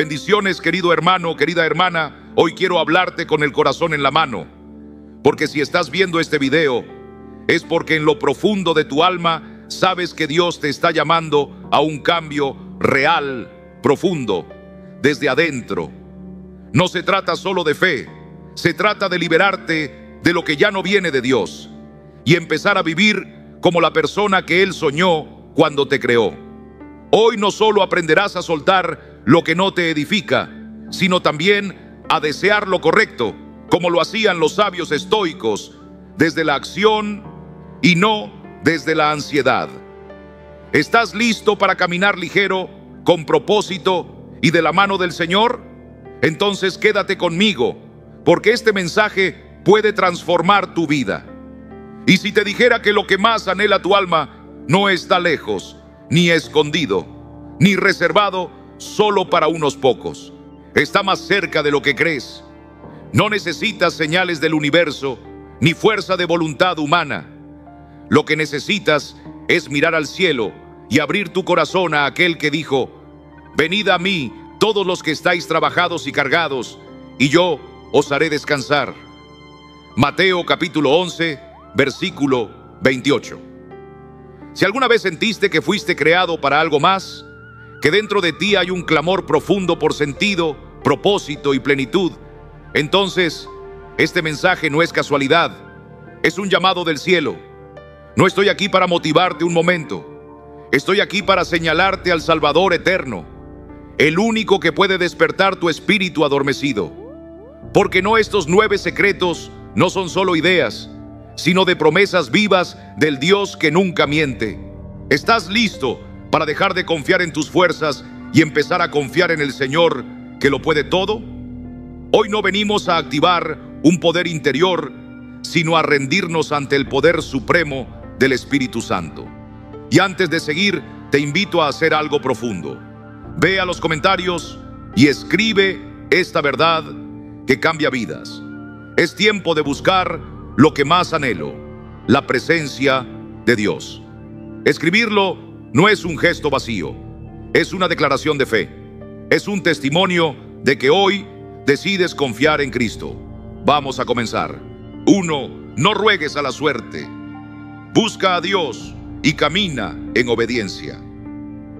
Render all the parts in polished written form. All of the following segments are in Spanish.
Bendiciones, querido hermano, querida hermana. Hoy quiero hablarte con el corazón en la mano, porque si estás viendo este video, es porque en lo profundo de tu alma sabes que Dios te está llamando a un cambio real, profundo, desde adentro. No se trata solo de fe, se trata de liberarte de lo que ya no viene de Dios y empezar a vivir como la persona que Él soñó cuando te creó. Hoy no solo aprenderás a soltar lo que no te edifica, sino también a desear lo correcto, como lo hacían los sabios estoicos, desde la acción y no desde la ansiedad. ¿Estás listo para caminar ligero, con propósito y de la mano del Señor? Entonces quédate conmigo, porque este mensaje puede transformar tu vida. Y si te dijera que lo que más anhela tu alma no está lejos, ni escondido, ni reservado solo para unos pocos, está más cerca de lo que crees. No necesitas señales del universo, ni fuerza de voluntad humana. Lo que necesitas es mirar al cielo y abrir tu corazón a aquel que dijo: venid a mí todos los que estáis trabajados y cargados, y yo os haré descansar. Mateo capítulo 11, versículo 28. Si alguna vez sentiste que fuiste creado para algo más, que dentro de ti hay un clamor profundo por sentido, propósito y plenitud, entonces este mensaje no es casualidad, es un llamado del cielo. No estoy aquí para motivarte un momento, estoy aquí para señalarte al Salvador eterno, el único que puede despertar tu espíritu adormecido. Porque no, estos 9 secretos no son solo ideas, sino de promesas vivas del Dios que nunca miente. ¿Estás listo para dejar de confiar en tus fuerzas y empezar a confiar en el Señor, que lo puede todo? Hoy no venimos a activar un poder interior, sino a rendirnos ante el poder supremo del Espíritu Santo. Y antes de seguir, te invito a hacer algo profundo. Ve a los comentarios y escribe esta verdad que cambia vidas. Es tiempo de buscar lo que más anhelo, la presencia de Dios. Escribirlo no es un gesto vacío, es una declaración de fe. Es un testimonio de que hoy decides confiar en Cristo. Vamos a comenzar. 1. No ruegues a la suerte. Busca a Dios y camina en obediencia.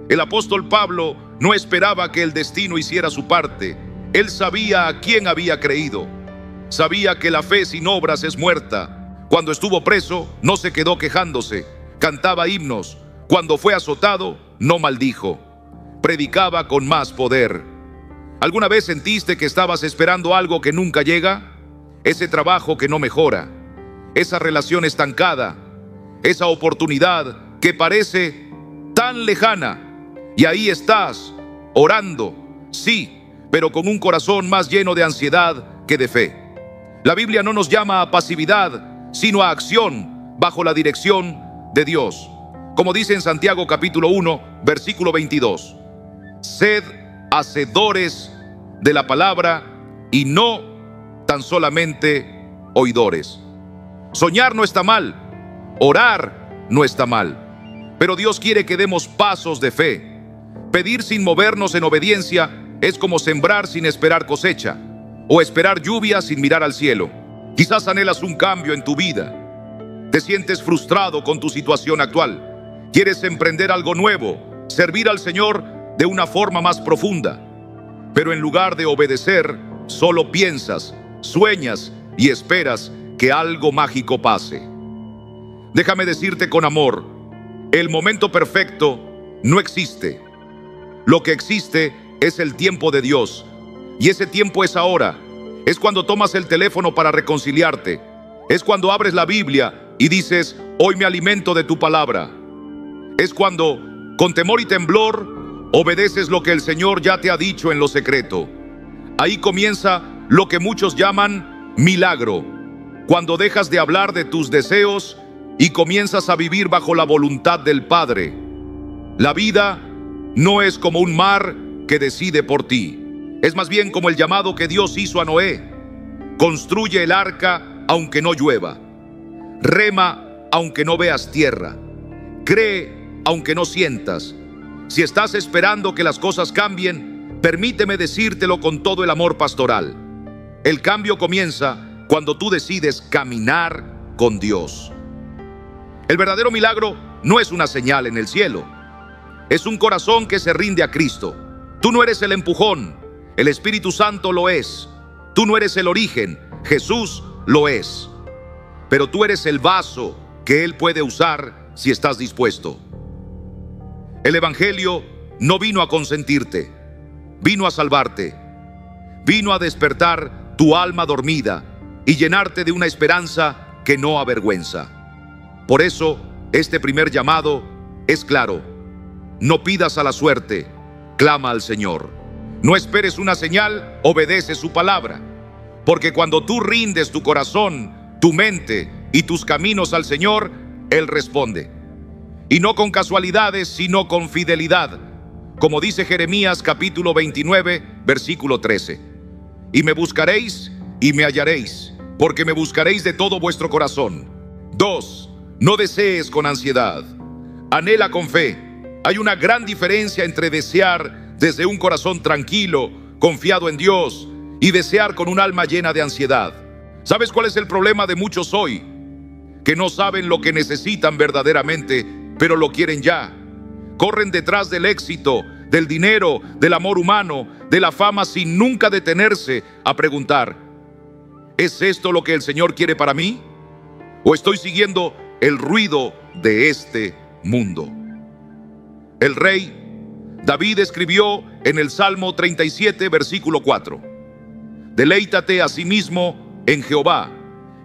El apóstol Pablo no esperaba que el destino hiciera su parte. Él sabía a quién había creído. Sabía que la fe sin obras es muerta. Cuando estuvo preso, no se quedó quejándose. Cantaba himnos. Cuando fue azotado, no maldijo. Predicaba con más poder. ¿Alguna vez sentiste que estabas esperando algo que nunca llega? Ese trabajo que no mejora, esa relación estancada, esa oportunidad que parece tan lejana. Y ahí estás, orando, sí, pero con un corazón más lleno de ansiedad que de fe. La Biblia no nos llama a pasividad, sino a acción bajo la dirección de Dios. Como dice en Santiago capítulo 1, versículo 22. Sed hacedores de la palabra y no tan solamente oidores. Soñar no está mal, orar no está mal, pero Dios quiere que demos pasos de fe. Pedir sin movernos en obediencia es como sembrar sin esperar cosecha, o esperar lluvia sin mirar al cielo. Quizás anhelas un cambio en tu vida. Te sientes frustrado con tu situación actual. Quieres emprender algo nuevo, servir al Señor de una forma más profunda. Pero en lugar de obedecer, solo piensas, sueñas y esperas que algo mágico pase. Déjame decirte con amor, el momento perfecto no existe. Lo que existe es el tiempo de Dios. Y ese tiempo es ahora. Es cuando tomas el teléfono para reconciliarte. Es cuando abres la Biblia y dices: hoy me alimento de tu palabra. Es cuando, con temor y temblor, obedeces lo que el Señor ya te ha dicho en lo secreto. Ahí comienza lo que muchos llaman milagro. Cuando dejas de hablar de tus deseos y comienzas a vivir bajo la voluntad del Padre. La vida no es como un mar que decide por ti. Es más bien como el llamado que Dios hizo a Noé. Construye el arca aunque no llueva. Rema aunque no veas tierra. Cree aunque no sientas. Si estás esperando que las cosas cambien, Permíteme decírtelo con todo el amor pastoral. El cambio comienza cuando tú decides caminar con Dios. El verdadero milagro no es una señal en el cielo. Es un corazón que se rinde a Cristo. Tú no eres el empujón, el Espíritu Santo lo es. Tú no eres el origen, Jesús lo es. Pero tú eres el vaso que Él puede usar si estás dispuesto. El Evangelio no vino a consentirte, vino a salvarte. Vino a despertar tu alma dormida y llenarte de una esperanza que no avergüenza. Por eso, este primer llamado es claro. No pidas a la suerte, clama al Señor. No esperes una señal, obedece su palabra. Porque cuando tú rindes tu corazón, tu mente y tus caminos al Señor, Él responde. Y no con casualidades, sino con fidelidad. Como dice Jeremías capítulo 29, versículo 13. Y me buscaréis y me hallaréis, porque me buscaréis de todo vuestro corazón. 2. No desees con ansiedad. Anhela con fe. Hay una gran diferencia entre desear desde un corazón tranquilo, confiado en Dios, y desear con un alma llena de ansiedad. ¿Sabes cuál es el problema de muchos hoy? Que no saben lo que necesitan verdaderamente, pero lo quieren ya. Corren detrás del éxito, del dinero, del amor humano, de la fama, sin nunca detenerse a preguntar: ¿es esto lo que el Señor quiere para mí? ¿O estoy siguiendo el ruido de este mundo? El rey David escribió en el Salmo 37, versículo 4: Deleítate a sí mismo en Jehová,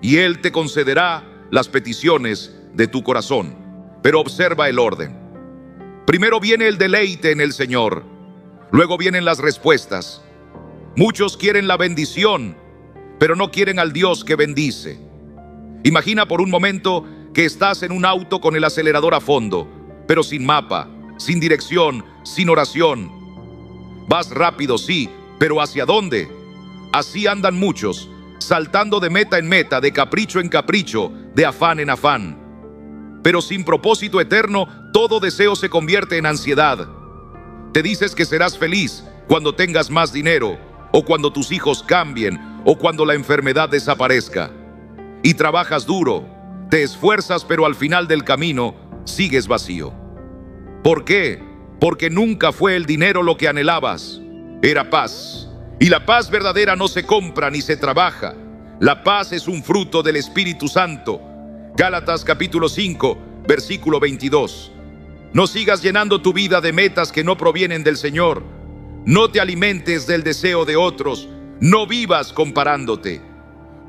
y Él te concederá las peticiones de tu corazón. Pero observa el orden. Primero viene el deleite en el Señor, luego vienen las respuestas. Muchos quieren la bendición, pero no quieren al Dios que bendice. Imagina por un momento que estás en un auto con el acelerador a fondo, pero sin mapa, sin dirección, sin oración. Vas rápido, sí, pero ¿hacia dónde? Así andan muchos, saltando de meta en meta, de capricho en capricho, de afán en afán. Pero sin propósito eterno, todo deseo se convierte en ansiedad. Te dices que serás feliz cuando tengas más dinero, o cuando tus hijos cambien, o cuando la enfermedad desaparezca. Y trabajas duro, te esfuerzas, pero al final del camino sigues vacío. ¿Por qué? Porque nunca fue el dinero lo que anhelabas. Era paz. Y la paz verdadera no se compra ni se trabaja. La paz es un fruto del Espíritu Santo. Gálatas capítulo 5, versículo 22. No sigas llenando tu vida de metas que no provienen del Señor. No te alimentes del deseo de otros. No vivas comparándote.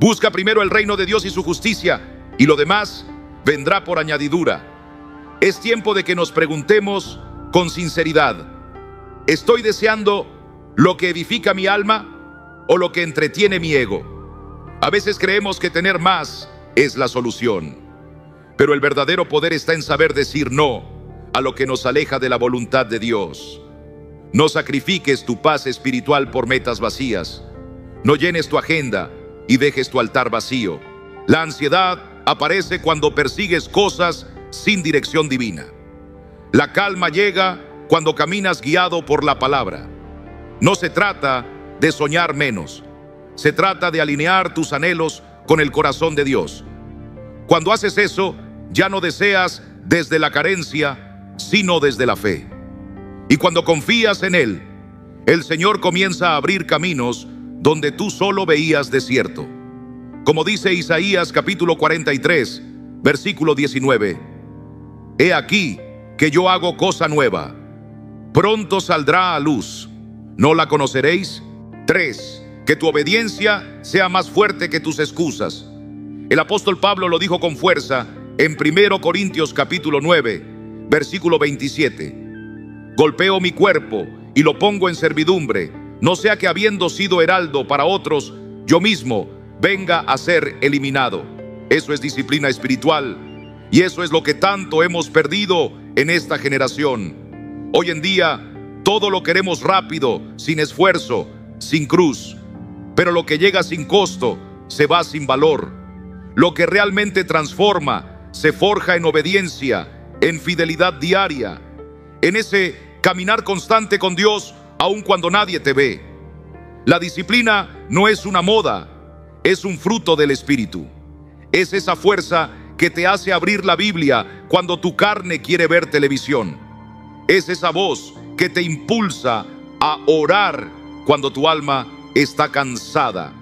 Busca primero el reino de Dios y su justicia, y lo demás vendrá por añadidura. Es tiempo de que nos preguntemos con sinceridad: ¿estoy deseando lo que edifica mi alma o lo que entretiene mi ego? A veces creemos que tener más es la solución, pero el verdadero poder está en saber decir no a lo que nos aleja de la voluntad de Dios. No sacrifiques tu paz espiritual por metas vacías. No llenes tu agenda y dejes tu altar vacío. La ansiedad aparece cuando persigues cosas sin dirección divina. La calma llega cuando caminas guiado por la palabra. No se trata de soñar menos, se trata de alinear tus anhelos con el corazón de Dios. Cuando haces eso, ya no deseas desde la carencia, sino desde la fe. Y cuando confías en Él, el Señor comienza a abrir caminos donde tú solo veías desierto. Como dice Isaías capítulo 43, versículo 19: He aquí que yo hago cosa nueva, pronto saldrá a luz, ¿no la conoceréis? 3. Que tu obediencia sea más fuerte que tus excusas. El apóstol Pablo lo dijo con fuerza en 1 Corintios capítulo 9, versículo 27. Golpeo mi cuerpo y lo pongo en servidumbre, no sea que habiendo sido heraldo para otros, yo mismo venga a ser eliminado. Eso es disciplina espiritual, y eso es lo que tanto hemos perdido en esta generación. Hoy en día todo lo queremos rápido, sin esfuerzo, sin cruz. Pero lo que llega sin costo se va sin valor. Lo que realmente transforma se forja en obediencia, en fidelidad diaria, en ese caminar constante con Dios aun cuando nadie te ve. La disciplina no es una moda, es un fruto del Espíritu. Es esa fuerza que te hace abrir la Biblia cuando tu carne quiere ver televisión. Es esa voz que te impulsa a orar cuando tu alma está cansada.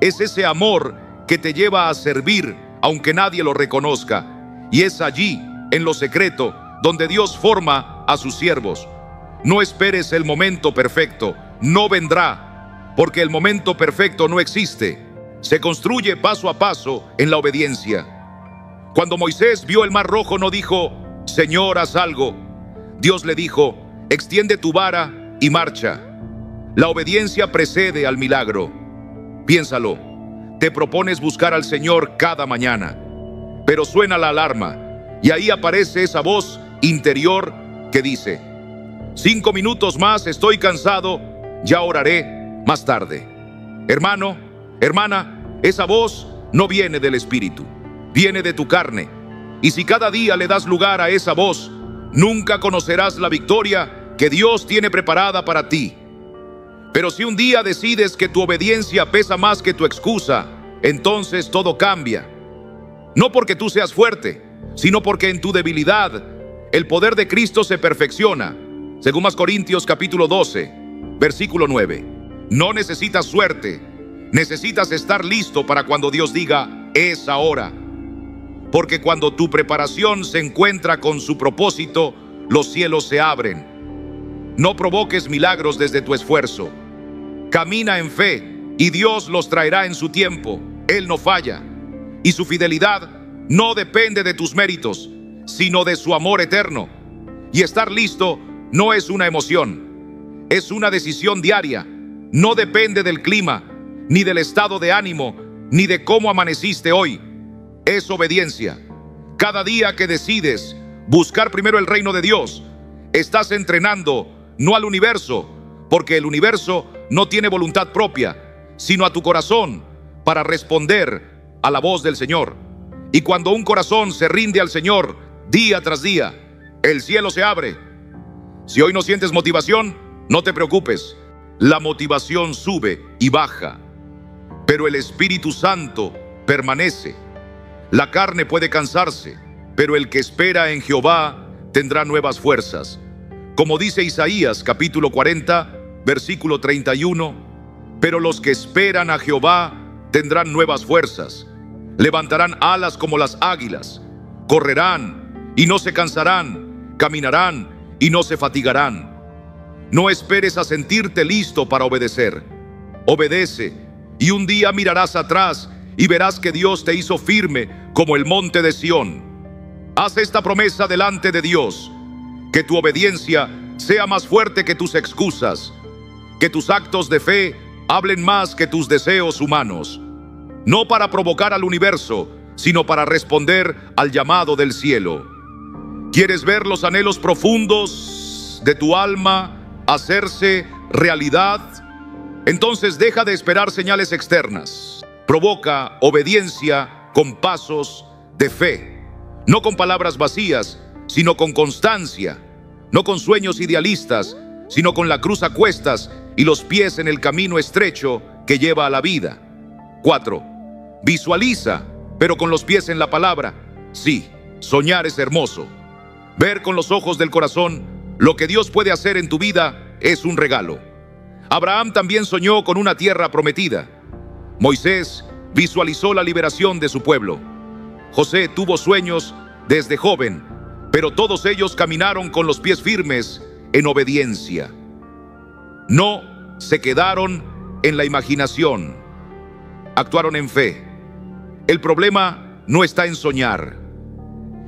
Es ese amor que te lleva a servir aunque nadie lo reconozca. Y es allí, en lo secreto, donde Dios forma a sus siervos. No esperes el momento perfecto, no vendrá, porque el momento perfecto no existe. Se construye paso a paso en la obediencia. Cuando Moisés vio el mar rojo, no dijo: Señor, haz algo. Dios le dijo: extiende tu vara y marcha. La obediencia precede al milagro. Piénsalo, te propones buscar al Señor cada mañana, pero suena la alarma y ahí aparece esa voz interior que dice: 5 minutos más, estoy cansado, ya oraré más tarde. Hermano, hermana, esa voz no viene del Espíritu, viene de tu carne. Y si cada día le das lugar a esa voz, nunca conocerás la victoria que Dios tiene preparada para ti. Pero si un día decides que tu obediencia pesa más que tu excusa, entonces todo cambia. No porque tú seas fuerte, sino porque en tu debilidad el poder de Cristo se perfecciona. Según más Corintios capítulo 12, versículo 9. No necesitas suerte, necesitas estar listo para cuando Dios diga: es ahora. Porque cuando tu preparación se encuentra con su propósito, los cielos se abren. No provoques milagros desde tu esfuerzo. Camina en fe y Dios los traerá en su tiempo. Él no falla. Y su fidelidad no depende de tus méritos, sino de su amor eterno. Y estar listo no es una emoción, es una decisión diaria. No depende del clima, ni del estado de ánimo, ni de cómo amaneciste hoy. Es obediencia. Cada día que decides buscar primero el reino de Dios, estás entrenando no al universo, porque el universo no tiene voluntad propia, sino a tu corazón para responder a la voz del Señor. Y cuando un corazón se rinde al Señor día tras día, el cielo se abre. Si hoy no sientes motivación, no te preocupes. La motivación sube y baja, pero el Espíritu Santo permanece. La carne puede cansarse, pero el que espera en Jehová tendrá nuevas fuerzas. Como dice Isaías capítulo 40, versículo 31, pero los que esperan a Jehová tendrán nuevas fuerzas. Levantarán alas como las águilas, correrán y no se cansarán, caminarán y no se fatigarán. No esperes a sentirte listo para obedecer. Obedece y un día mirarás atrás y verás que Dios te hizo firme como el monte de Sión. Haz esta promesa delante de Dios: que tu obediencia sea más fuerte que tus excusas, que tus actos de fe hablen más que tus deseos humanos. No para provocar al universo, sino para responder al llamado del cielo. ¿Quieres ver los anhelos profundos de tu alma hacerse realidad? Entonces deja de esperar señales externas. Provoca obediencia con pasos de fe, no con palabras vacías, sino con constancia, no con sueños idealistas, sino con la cruz a cuestas y los pies en el camino estrecho que lleva a la vida. 4. Visualiza, pero con los pies en la palabra. Sí, soñar es hermoso. Ver con los ojos del corazón lo que Dios puede hacer en tu vida es un regalo. Abraham también soñó con una tierra prometida. Moisés visualizó la liberación de su pueblo. José tuvo sueños desde joven, pero todos ellos caminaron con los pies firmes en obediencia. No se quedaron en la imaginación, actuaron en fe. El problema no está en soñar.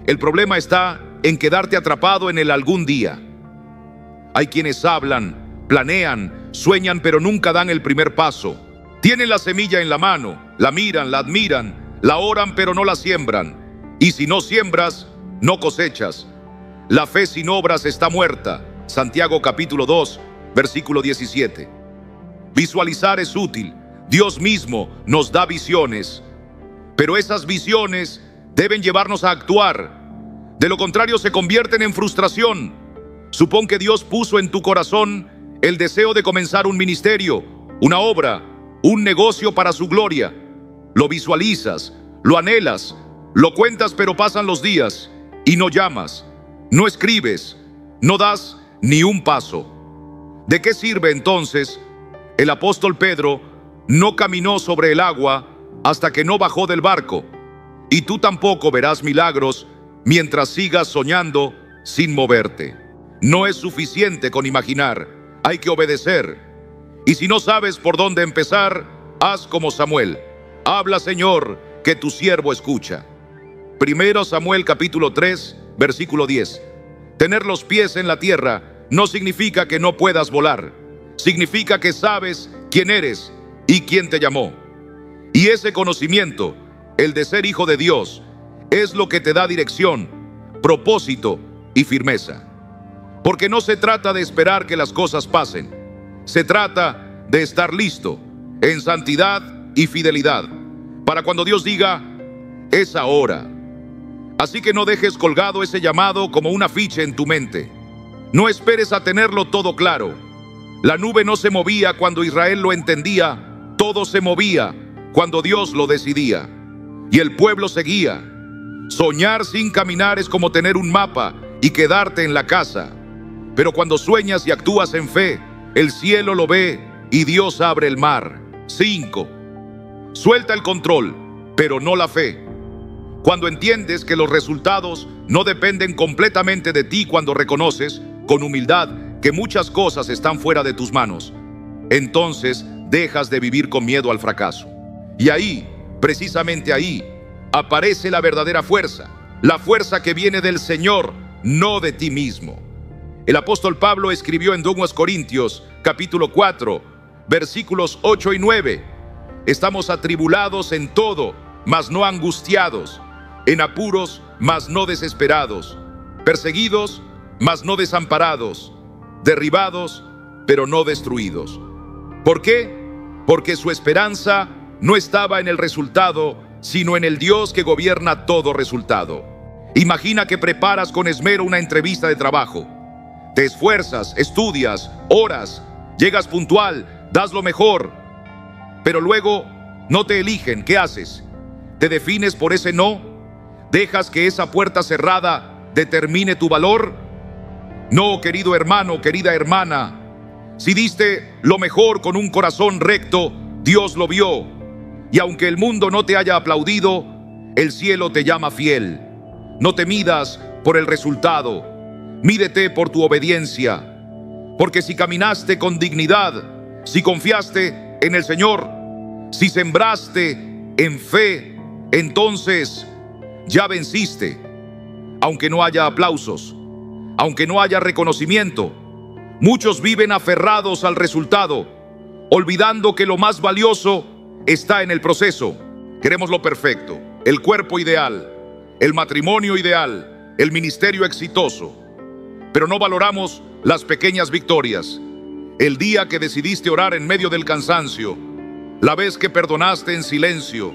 El problema está en quedarte atrapado en el algún día. Hay quienes hablan, planean, sueñan, pero nunca dan el primer paso. Tienen la semilla en la mano, la miran, la admiran, la oran, pero no la siembran. Y si no siembras, no cosechas. La fe sin obras está muerta. Santiago capítulo 2, versículo 17. Visualizar es útil. Dios mismo nos da visiones, pero esas visiones deben llevarnos a actuar. De lo contrario, se convierten en frustración. Supón que Dios puso en tu corazón el deseo de comenzar un ministerio, una obra, un negocio para su gloria. Lo visualizas, lo anhelas, lo cuentas, pero pasan los días y no llamas, no escribes, no das ni un paso. ¿De qué sirve entonces? El apóstol Pedro no caminó sobre el agua hasta que no bajó del barco, y tú tampoco verás milagros mientras sigas soñando sin moverte. No es suficiente con imaginar, hay que obedecer. Y si no sabes por dónde empezar, haz como Samuel. Habla, Señor, que tu siervo escucha. 1 Samuel capítulo 3, versículo 10. Tener los pies en la tierra no significa que no puedas volar. Significa que sabes quién eres y quién te llamó. Y ese conocimiento, el de ser hijo de Dios, es lo que te da dirección, propósito y firmeza. Porque no se trata de esperar que las cosas pasen. Se trata de estar listo, en santidad y fidelidad, para cuando Dios diga, es ahora. Así que no dejes colgado ese llamado como un afiche en tu mente. No esperes a tenerlo todo claro. La nube no se movía cuando Israel lo entendía, todo se movía cuando Dios lo decidía. Y el pueblo seguía. Soñar sin caminar es como tener un mapa y quedarte en la casa. Pero cuando sueñas y actúas en fe, el cielo lo ve y Dios abre el mar. 5. Suelta el control, pero no la fe. Cuando entiendes que los resultados no dependen completamente de ti, cuando reconoces con humildad que muchas cosas están fuera de tus manos, entonces dejas de vivir con miedo al fracaso. Y ahí, precisamente ahí, aparece la verdadera fuerza, la fuerza que viene del Señor, no de ti mismo. El apóstol Pablo escribió en 2 Corintios, capítulo 4, versículos 8 y 9. Estamos atribulados en todo, mas no angustiados, en apuros, mas no desesperados, perseguidos, mas no desamparados, derribados, pero no destruidos. ¿Por qué? Porque su esperanza no estaba en el resultado, sino en el Dios que gobierna todo resultado. Imagina que preparas con esmero una entrevista de trabajo. Te esfuerzas, estudias, oras, llegas puntual, das lo mejor, pero luego no te eligen. ¿Qué haces? ¿Te defines por ese no? ¿Dejas que esa puerta cerrada determine tu valor? No, querido hermano, querida hermana. Si diste lo mejor con un corazón recto, Dios lo vio. Y aunque el mundo no te haya aplaudido, el cielo te llama fiel. No te midas por el resultado, mídete por tu obediencia. Porque si caminaste con dignidad, si confiaste en el Señor, si sembraste en fe, entonces ya venciste. Aunque no haya aplausos, aunque no haya reconocimiento, muchos viven aferrados al resultado, olvidando que lo más valioso está en el proceso. Queremos lo perfecto, el cuerpo ideal, el matrimonio ideal, el ministerio exitoso, pero no valoramos las pequeñas victorias. El día que decidiste orar en medio del cansancio, la vez que perdonaste en silencio,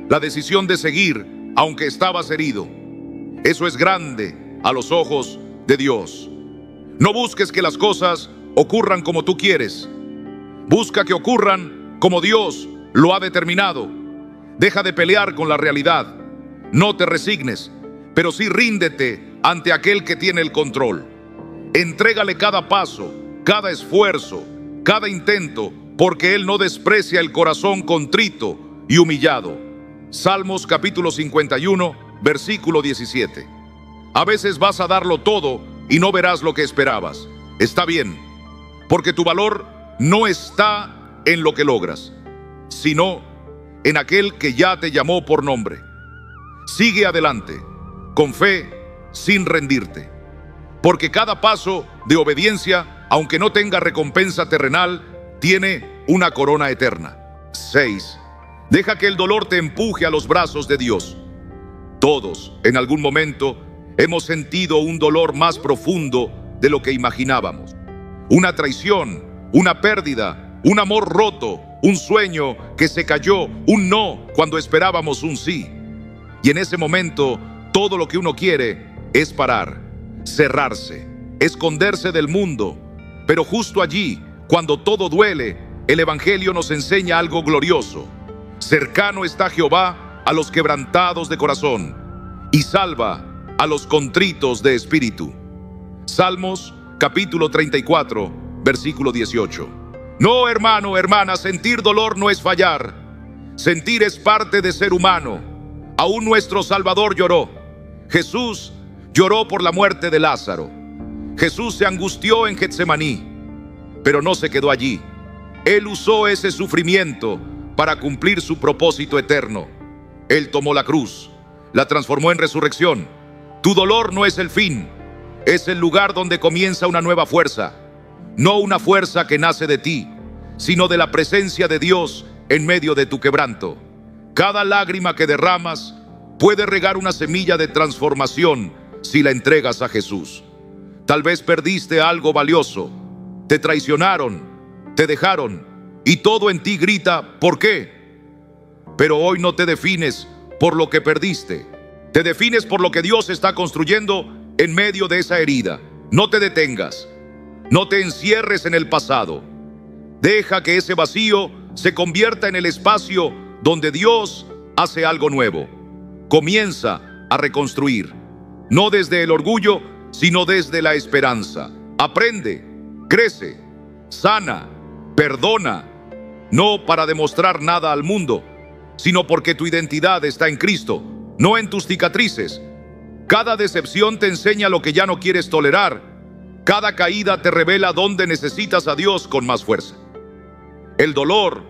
la decisión de seguir aunque estabas herido. Eso es grande a los ojos de Dios. No busques que las cosas ocurran como tú quieres. Busca que ocurran como Dios lo ha determinado. Deja de pelear con la realidad. No te resignes, pero sí ríndete ante aquel que tiene el control. Entrégale cada paso, cada esfuerzo, cada intento, porque Él no desprecia el corazón contrito y humillado. Salmos capítulo 51, versículo 17. A veces vas a darlo todo y no verás lo que esperabas. Está bien, porque tu valor no está en lo que logras, sino en aquel que ya te llamó por nombre. Sigue adelante, con fe, sin rendirte, porque cada paso de obediencia, aunque no tenga recompensa terrenal, tiene una corona eterna. 6. Deja que el dolor te empuje a los brazos de Dios. Todos, en algún momento, hemos sentido un dolor más profundo de lo que imaginábamos. Una traición, una pérdida, un amor roto, un sueño que se cayó, un no cuando esperábamos un sí. Y en ese momento, todo lo que uno quiere es parar, cerrarse, esconderse del mundo, Pero justo allí, cuando todo duele, el Evangelio nos enseña algo glorioso. Cercano está Jehová a los quebrantados de corazón y salva a los contritos de espíritu. Salmos capítulo 34, versículo 18. No, hermano, hermana, sentir dolor no es fallar. Sentir es parte de ser humano. Aún nuestro Salvador lloró. Jesús lloró por la muerte de Lázaro. Jesús se angustió en Getsemaní, pero no se quedó allí. Él usó ese sufrimiento para cumplir su propósito eterno. Él tomó la cruz, la transformó en resurrección. Tu dolor no es el fin, es el lugar donde comienza una nueva fuerza. No una fuerza que nace de ti, sino de la presencia de Dios en medio de tu quebranto. Cada lágrima que derramas puede regar una semilla de transformación si la entregas a Jesús. Tal vez perdiste algo valioso, te traicionaron, te dejaron y todo en ti grita ¿por qué? Pero hoy no te defines por lo que perdiste, te defines por lo que Dios está construyendo en medio de esa herida. No te detengas, no te encierres en el pasado. Deja que ese vacío se convierta en el espacio donde Dios hace algo nuevo. Comienza a reconstruir, no desde el orgullo, sino desde la esperanza. Aprende, crece, sana, perdona, no para demostrar nada al mundo, sino porque tu identidad está en Cristo, no en tus cicatrices. Cada decepción te enseña lo que ya no quieres tolerar. Cada caída te revela dónde necesitas a Dios con más fuerza. El dolor,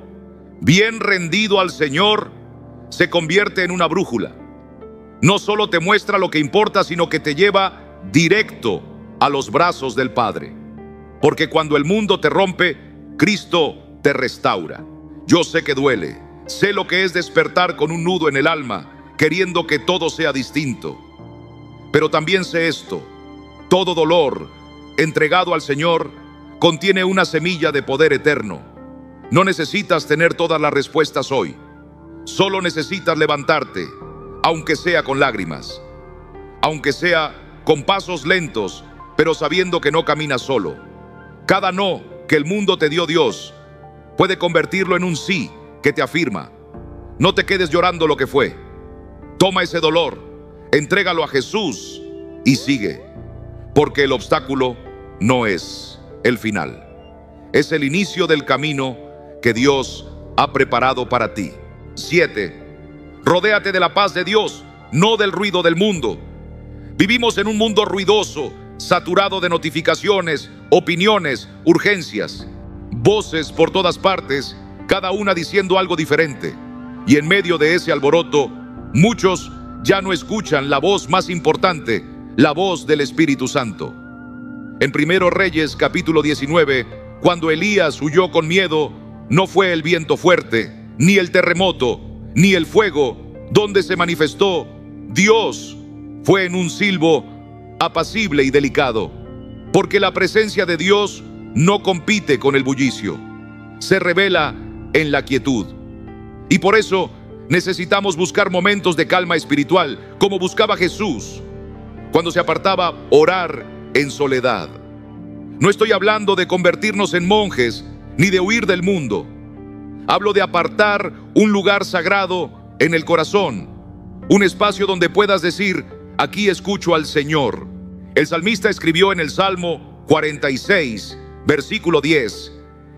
bien rendido al Señor, se convierte en una brújula. No solo te muestra lo que importa, sino que te lleva directo a los brazos del Padre. Porque cuando el mundo te rompe, Cristo te restaura. Yo sé que duele, sé lo que es despertar con un nudo en el alma, queriendo que todo sea distinto. Pero también sé esto: todo dolor entregado al Señor contiene una semilla de poder eterno. No necesitas tener todas las respuestas hoy. Solo necesitas levantarte, aunque sea con lágrimas, aunque sea con pasos lentos, pero sabiendo que no caminas solo. Cada no que el mundo te dio, Dios puede convertirlo en un sí que te afirma. No te quedes llorando lo que fue. Toma ese dolor, entrégalo a Jesús y sigue, porque el obstáculo no es el final, es el inicio del camino que Dios ha preparado para ti. 7. Rodéate de la paz de Dios, no del ruido del mundo. Vivimos en un mundo ruidoso, saturado de notificaciones, opiniones, urgencias, voces por todas partes, cada una diciendo algo diferente. Y en medio de ese alboroto, muchos ya no escuchan la voz más importante, la voz del Espíritu Santo. En 1 Reyes capítulo 19, cuando Elías huyó con miedo, no fue el viento fuerte, ni el terremoto, ni el fuego donde se manifestó Dios. Fue en un silbo apacible y delicado, porque la presencia de Dios no compite con el bullicio, se revela en la quietud. Y por eso necesitamos buscar momentos de calma espiritual, como buscaba Jesús cuando se apartaba, orar en soledad. No estoy hablando de convertirnos en monjes ni de huir del mundo. Hablo de apartar un lugar sagrado en el corazón, un espacio donde puedas decir: aquí escucho al Señor. El salmista escribió en el Salmo 46, versículo 10: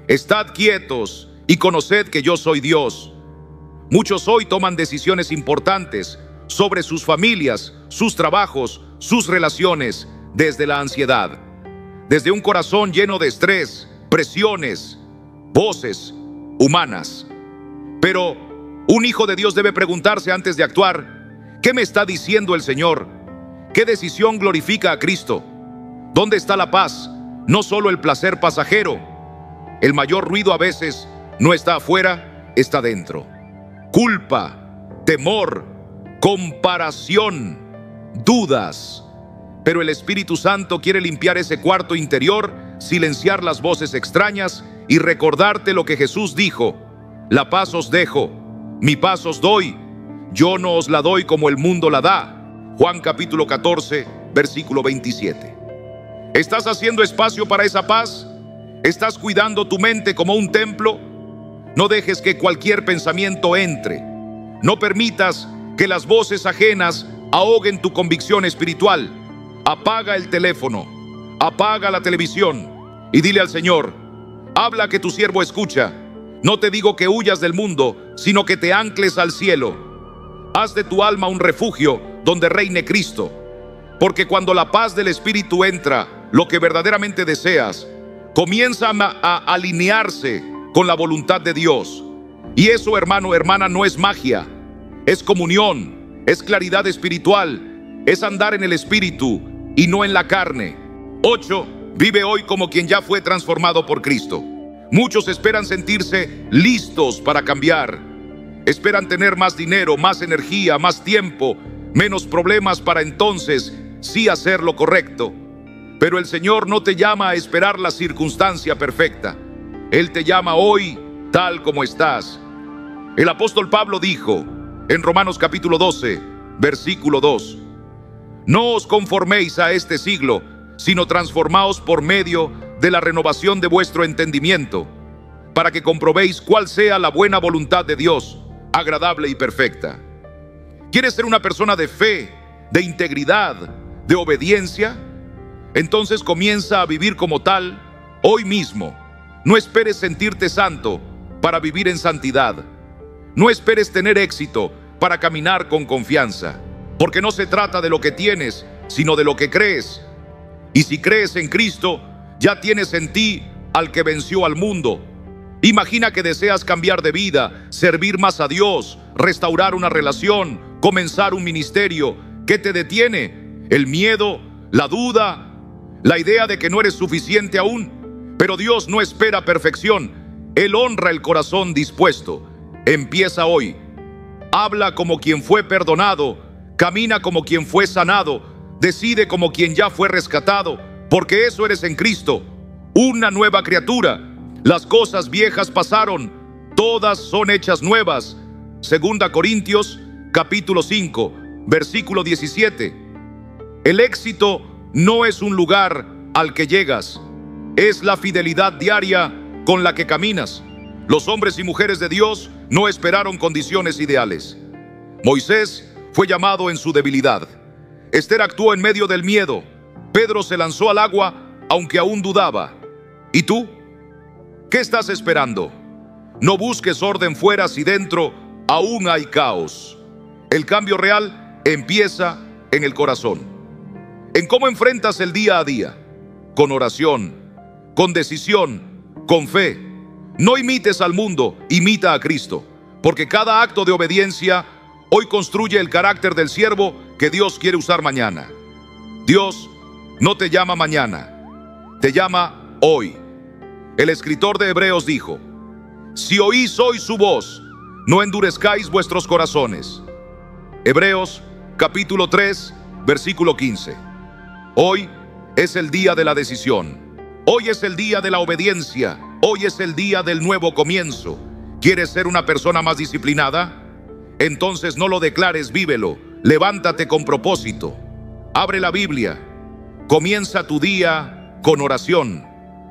estad quietos y conoced que yo soy Dios. Muchos hoy toman decisiones importantes sobre sus familias, sus trabajos, sus relaciones, desde la ansiedad, desde un corazón lleno de estrés, presiones, voces humanas. Pero un hijo de Dios debe preguntarse antes de actuar: ¿qué me está diciendo el Señor? ¿Qué decisión glorifica a Cristo? ¿Dónde está la paz? No solo el placer pasajero. El mayor ruido a veces no está afuera, está dentro. Culpa, temor, comparación, dudas. Pero el Espíritu Santo quiere limpiar ese cuarto interior, silenciar las voces extrañas y recordarte lo que Jesús dijo: la paz os dejo, mi paz os doy, yo no os la doy como el mundo la da. Juan capítulo 14, versículo 27. ¿Estás haciendo espacio para esa paz? ¿Estás cuidando tu mente como un templo? No dejes que cualquier pensamiento entre. No permitas que las voces ajenas ahoguen tu convicción espiritual. Apaga el teléfono, apaga la televisión y dile al Señor: habla, que tu siervo escucha. No te digo que huyas del mundo, sino que te ancles al cielo. Haz de tu alma un refugio donde reine Cristo. Porque cuando la paz del Espíritu entra, lo que verdaderamente deseas comienza a alinearse con la voluntad de Dios. Y eso, hermano, hermana, no es magia, es comunión, es claridad espiritual, es andar en el Espíritu y no en la carne. 8. Vive hoy como quien ya fue transformado por Cristo. Muchos esperan sentirse listos para cambiar. Esperan tener más dinero, más energía, más tiempo, menos problemas para entonces sí hacer lo correcto. Pero el Señor no te llama a esperar la circunstancia perfecta. Él te llama hoy tal como estás. El apóstol Pablo dijo en Romanos capítulo 12, versículo 2: no os conforméis a este siglo, sino transformaos por medio de la renovación de vuestro entendimiento, para que comprobéis cuál sea la buena voluntad de Dios, agradable y perfecta. ¿Quieres ser una persona de fe, de integridad, de obediencia? Entonces comienza a vivir como tal hoy mismo. No esperes sentirte santo para vivir en santidad. No esperes tener éxito para caminar con confianza, porque no se trata de lo que tienes, sino de lo que crees. Y si crees en Cristo, ya tienes en ti al que venció al mundo. Imagina que deseas cambiar de vida, servir más a Dios, restaurar una relación, comenzar un ministerio. ¿Qué te detiene? El miedo, la duda, la idea de que no eres suficiente aún. Pero Dios no espera perfección. Él honra el corazón dispuesto. Empieza hoy. Habla como quien fue perdonado. Camina como quien fue sanado. Decide como quien ya fue rescatado. Porque eso eres en Cristo. Una nueva criatura. Las cosas viejas pasaron. Todas son hechas nuevas. 2 Corintios capítulo 5, versículo 17. El éxito no es un lugar al que llegas. Es la fidelidad diaria con la que caminas. Los hombres y mujeres de Dios no esperaron condiciones ideales. Moisés fue llamado en su debilidad. Esther actuó en medio del miedo. Pedro se lanzó al agua aunque aún dudaba. ¿Y tú? ¿Qué estás esperando? No busques orden fuera si dentro aún hay caos. El cambio real empieza en el corazón. En cómo enfrentas el día a día. Con oración, con decisión, con fe. No imites al mundo, imita a Cristo. Porque cada acto de obediencia hoy construye el carácter del siervo que Dios quiere usar mañana. Dios no te llama mañana, te llama hoy. El escritor de Hebreos dijo: si oís hoy su voz, no endurezcáis vuestros corazones. Hebreos capítulo 3, versículo 15. Hoy es el día de la decisión. Hoy es el día de la obediencia. Hoy es el día del nuevo comienzo. ¿Quieres ser una persona más disciplinada? Entonces no lo declares, vívelo. Levántate con propósito. Abre la Biblia. Comienza tu día con oración.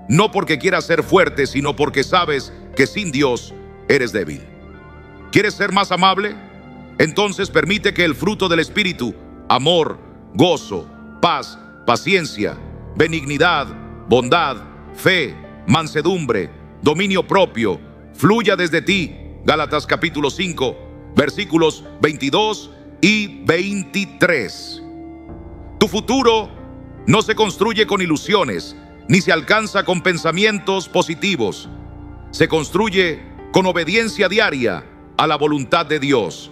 No porque quieras ser fuerte, sino porque sabes que sin Dios eres débil. ¿Quieres ser más amable? Entonces permite que el fruto del Espíritu, amor, gozo, paz, paciencia, benignidad, bondad, fe, mansedumbre, dominio propio, fluya desde ti. Gálatas capítulo 5, versículos 22 y 23. Tu futuro no se construye con ilusiones, ni se alcanza con pensamientos positivos. Se construye con obediencia diaria a la voluntad de Dios.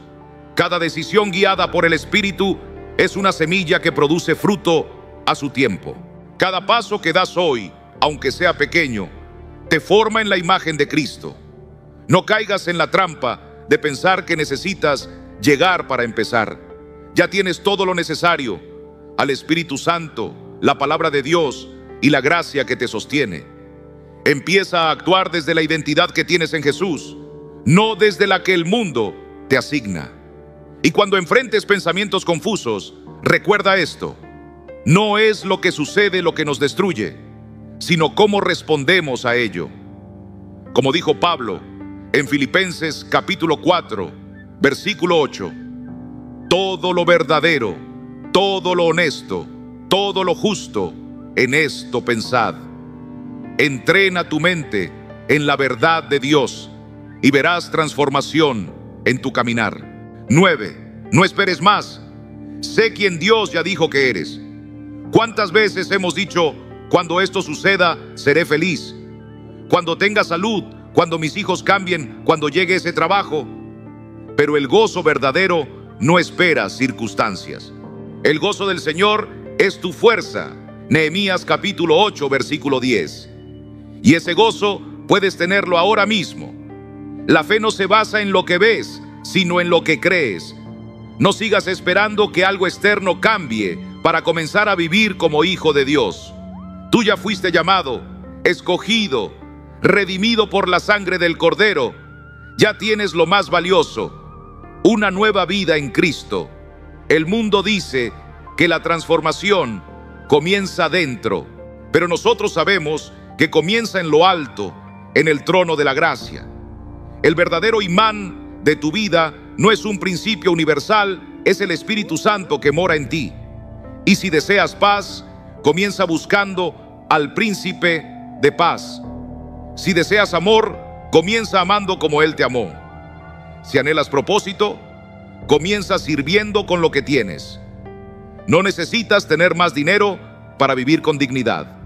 Cada decisión guiada por el Espíritu es una semilla que produce fruto a su tiempo. Cada paso que das hoy, aunque sea pequeño, te forma en la imagen de Cristo. No caigas en la trampa de pensar que necesitas llegar para empezar. Ya tienes todo lo necesario: al Espíritu Santo, la palabra de Dios y la gracia que te sostiene. Empieza a actuar desde la identidad que tienes en Jesús, no desde la que el mundo te asigna. Y cuando enfrentes pensamientos confusos, recuerda esto: no es lo que sucede lo que nos destruye, sino cómo respondemos a ello. Como dijo Pablo en Filipenses capítulo 4, versículo 8, todo lo verdadero, todo lo honesto, todo lo justo, en esto pensad. Entrena tu mente en la verdad de Dios y verás transformación en tu caminar. 9. No esperes más. Sé quién Dios ya dijo que eres. ¿Cuántas veces hemos dicho, cuando esto suceda, seré feliz? Cuando tenga salud, cuando mis hijos cambien, cuando llegue ese trabajo. Pero el gozo verdadero no espera circunstancias. El gozo del Señor es tu fuerza. Nehemías capítulo 8, versículo 10. Y ese gozo puedes tenerlo ahora mismo. La fe no se basa en lo que ves, sino en lo que crees. No sigas esperando que algo externo cambie para comenzar a vivir como hijo de Dios. Tú ya fuiste llamado, escogido, redimido por la sangre del Cordero. Ya tienes lo más valioso, una nueva vida en Cristo. El mundo dice que la transformación comienza dentro, pero nosotros sabemos que comienza en lo alto, en el trono de la gracia. El verdadero imán de tu vida no es un principio universal, es el Espíritu Santo que mora en ti. Y si deseas paz, comienza buscando al príncipe de paz. Si deseas amor, comienza amando como Él te amó. Si anhelas propósito, comienza sirviendo con lo que tienes. No necesitas tener más dinero para vivir con dignidad.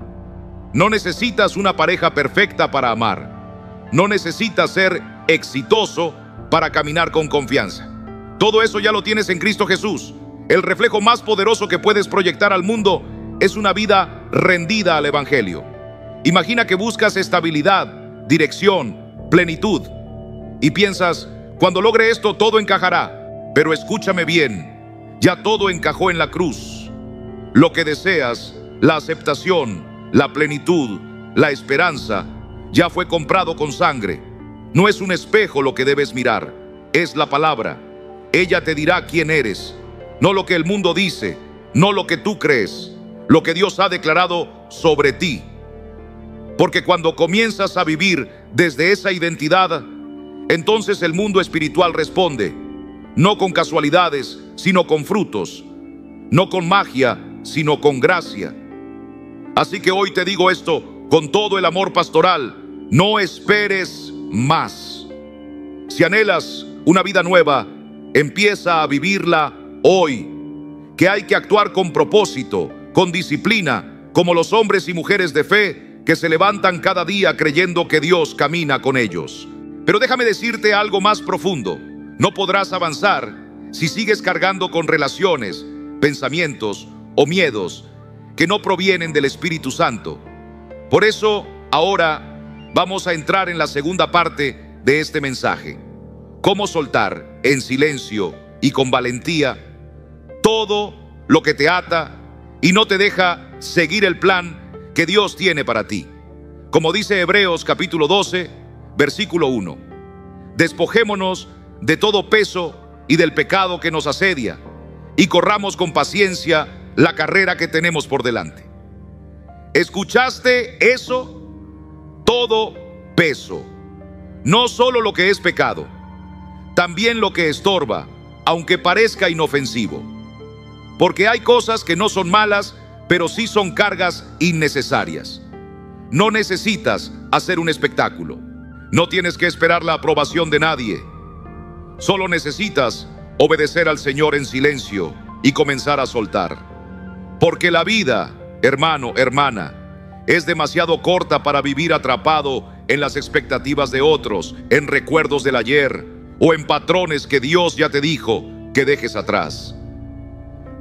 No necesitas una pareja perfecta para amar. No necesitas ser exitoso para caminar con confianza. Todo eso ya lo tienes en Cristo Jesús. El reflejo más poderoso que puedes proyectar al mundo es una vida rendida al Evangelio. Imagina que buscas estabilidad, dirección, plenitud y piensas, cuando logre esto todo encajará. Pero escúchame bien, ya todo encajó en la cruz. Lo que deseas, la aceptación, la plenitud, la esperanza, ya fue comprado con sangre. No es un espejo lo que debes mirar, es la palabra. Ella te dirá quién eres, no lo que el mundo dice, no lo que tú crees, lo que Dios ha declarado sobre ti. Porque cuando comienzas a vivir desde esa identidad, entonces el mundo espiritual responde, no con casualidades, sino con frutos, no con magia, sino con gracia. Así que hoy te digo esto con todo el amor pastoral: no esperes más. Si anhelas una vida nueva, empieza a vivirla hoy. Que hay que actuar con propósito, con disciplina, como los hombres y mujeres de fe que se levantan cada día creyendo que Dios camina con ellos. Pero déjame decirte algo más profundo. No podrás avanzar si sigues cargando con relaciones, pensamientos o miedos que no provienen del Espíritu Santo. Por eso, ahora vamos a entrar en la segunda parte de este mensaje. Cómo soltar en silencio y con valentía todo lo que te ata y no te deja seguir el plan que Dios tiene para ti. Como dice Hebreos capítulo 12, versículo 1. Despojémonos de todo peso y del pecado que nos asedia y corramos con paciencia la carrera que tenemos por delante. ¿Escuchaste eso? Todo peso. No solo lo que es pecado, también lo que estorba, aunque parezca inofensivo. Porque hay cosas que no son malas, pero sí son cargas innecesarias. No necesitas hacer un espectáculo. No tienes que esperar la aprobación de nadie. Solo necesitas obedecer al Señor en silencio y comenzar a soltar. Porque la vida, hermano, hermana, es demasiado corta para vivir atrapado en las expectativas de otros, en recuerdos del ayer o en patrones que Dios ya te dijo que dejes atrás.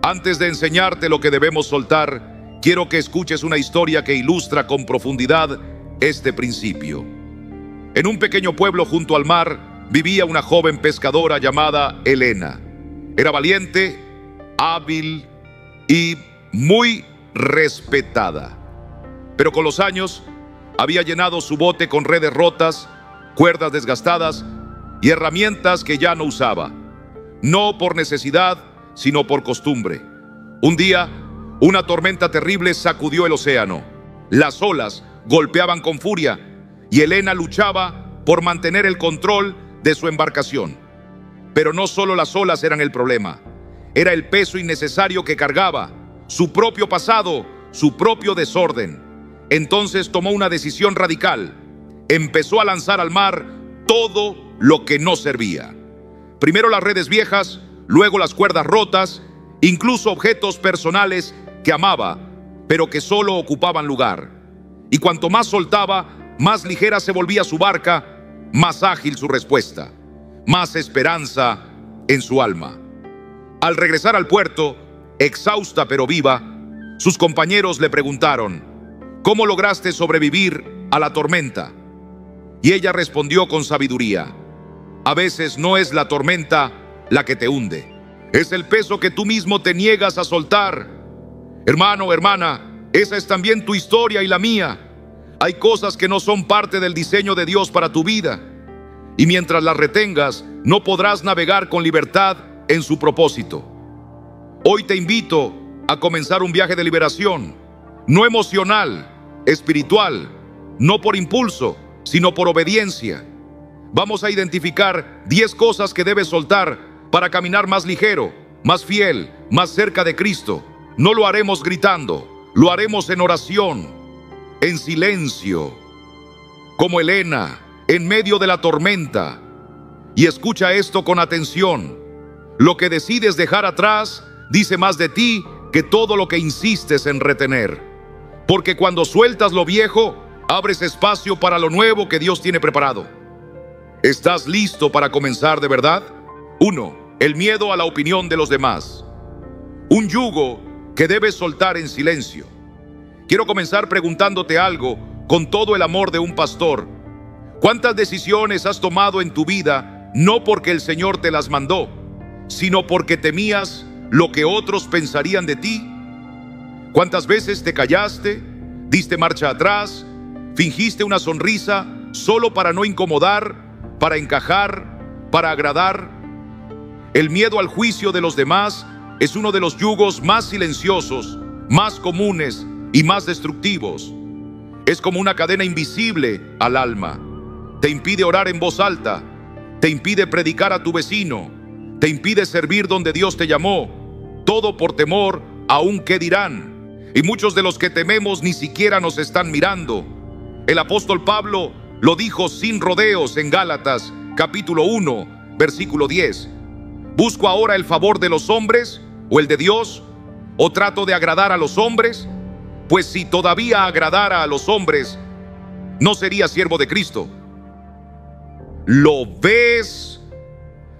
Antes de enseñarte lo que debemos soltar, quiero que escuches una historia que ilustra con profundidad este principio. En un pequeño pueblo junto al mar vivía una joven pescadora llamada Elena. Era valiente, hábil y muy respetada. Pero con los años había llenado su bote con redes rotas, cuerdas desgastadas y herramientas que ya no usaba. No por necesidad, sino por costumbre. Un día, una tormenta terrible sacudió el océano. Las olas golpeaban con furia y Helena luchaba por mantener el control de su embarcación. Pero no solo las olas eran el problema, era el peso innecesario que cargaba, su propio pasado, su propio desorden. Entonces tomó una decisión radical. Empezó a lanzar al mar todo lo que no servía. Primero las redes viejas, luego las cuerdas rotas, incluso objetos personales que amaba, pero que solo ocupaban lugar. Y cuanto más soltaba, más ligera se volvía su barca, más ágil su respuesta, más esperanza en su alma. Al regresar al puerto, exhausta pero viva, sus compañeros le preguntaron: ¿cómo lograste sobrevivir a la tormenta? Y ella respondió con sabiduría: a veces no es la tormenta la que te hunde, es el peso que tú mismo te niegas a soltar. Hermano, hermana, esa es también tu historia y la mía. Hay cosas que no son parte del diseño de Dios para tu vida, y mientras las retengas, no podrás navegar con libertad en su propósito. Hoy te invito a comenzar un viaje de liberación, no emocional, espiritual, no por impulso, sino por obediencia. Vamos a identificar 10 cosas que debes soltar para caminar más ligero, más fiel, más cerca de Cristo. No lo haremos gritando, lo haremos en oración, en silencio, como Helena, en medio de la tormenta. Y escucha esto con atención: lo que decides dejar atrás dice más de ti que todo lo que insistes en retener. Porque cuando sueltas lo viejo, abres espacio para lo nuevo que Dios tiene preparado. ¿Estás listo para comenzar de verdad? 1. El miedo a la opinión de los demás. Un yugo que debes soltar en silencio. Quiero comenzar preguntándote algo con todo el amor de un pastor. ¿Cuántas decisiones has tomado en tu vida no porque el Señor te las mandó, sino porque temías lo que otros pensarían de ti? ¿Cuántas veces te callaste, diste marcha atrás, fingiste una sonrisa solo para no incomodar, para encajar, para agradar? El miedo al juicio de los demás es uno de los yugos más silenciosos, más comunes y más destructivos. Es como una cadena invisible al alma. Te impide orar en voz alta, te impide predicar a tu vecino, te impide servir donde Dios te llamó, todo por temor a un qué dirán. Y muchos de los que tememos ni siquiera nos están mirando. El apóstol Pablo lo dijo sin rodeos en Gálatas, capítulo 1, versículo 10. ¿Busco ahora el favor de los hombres o el de Dios? ¿O trato de agradar a los hombres? Pues si todavía agradara a los hombres, no sería siervo de Cristo. ¿Lo ves?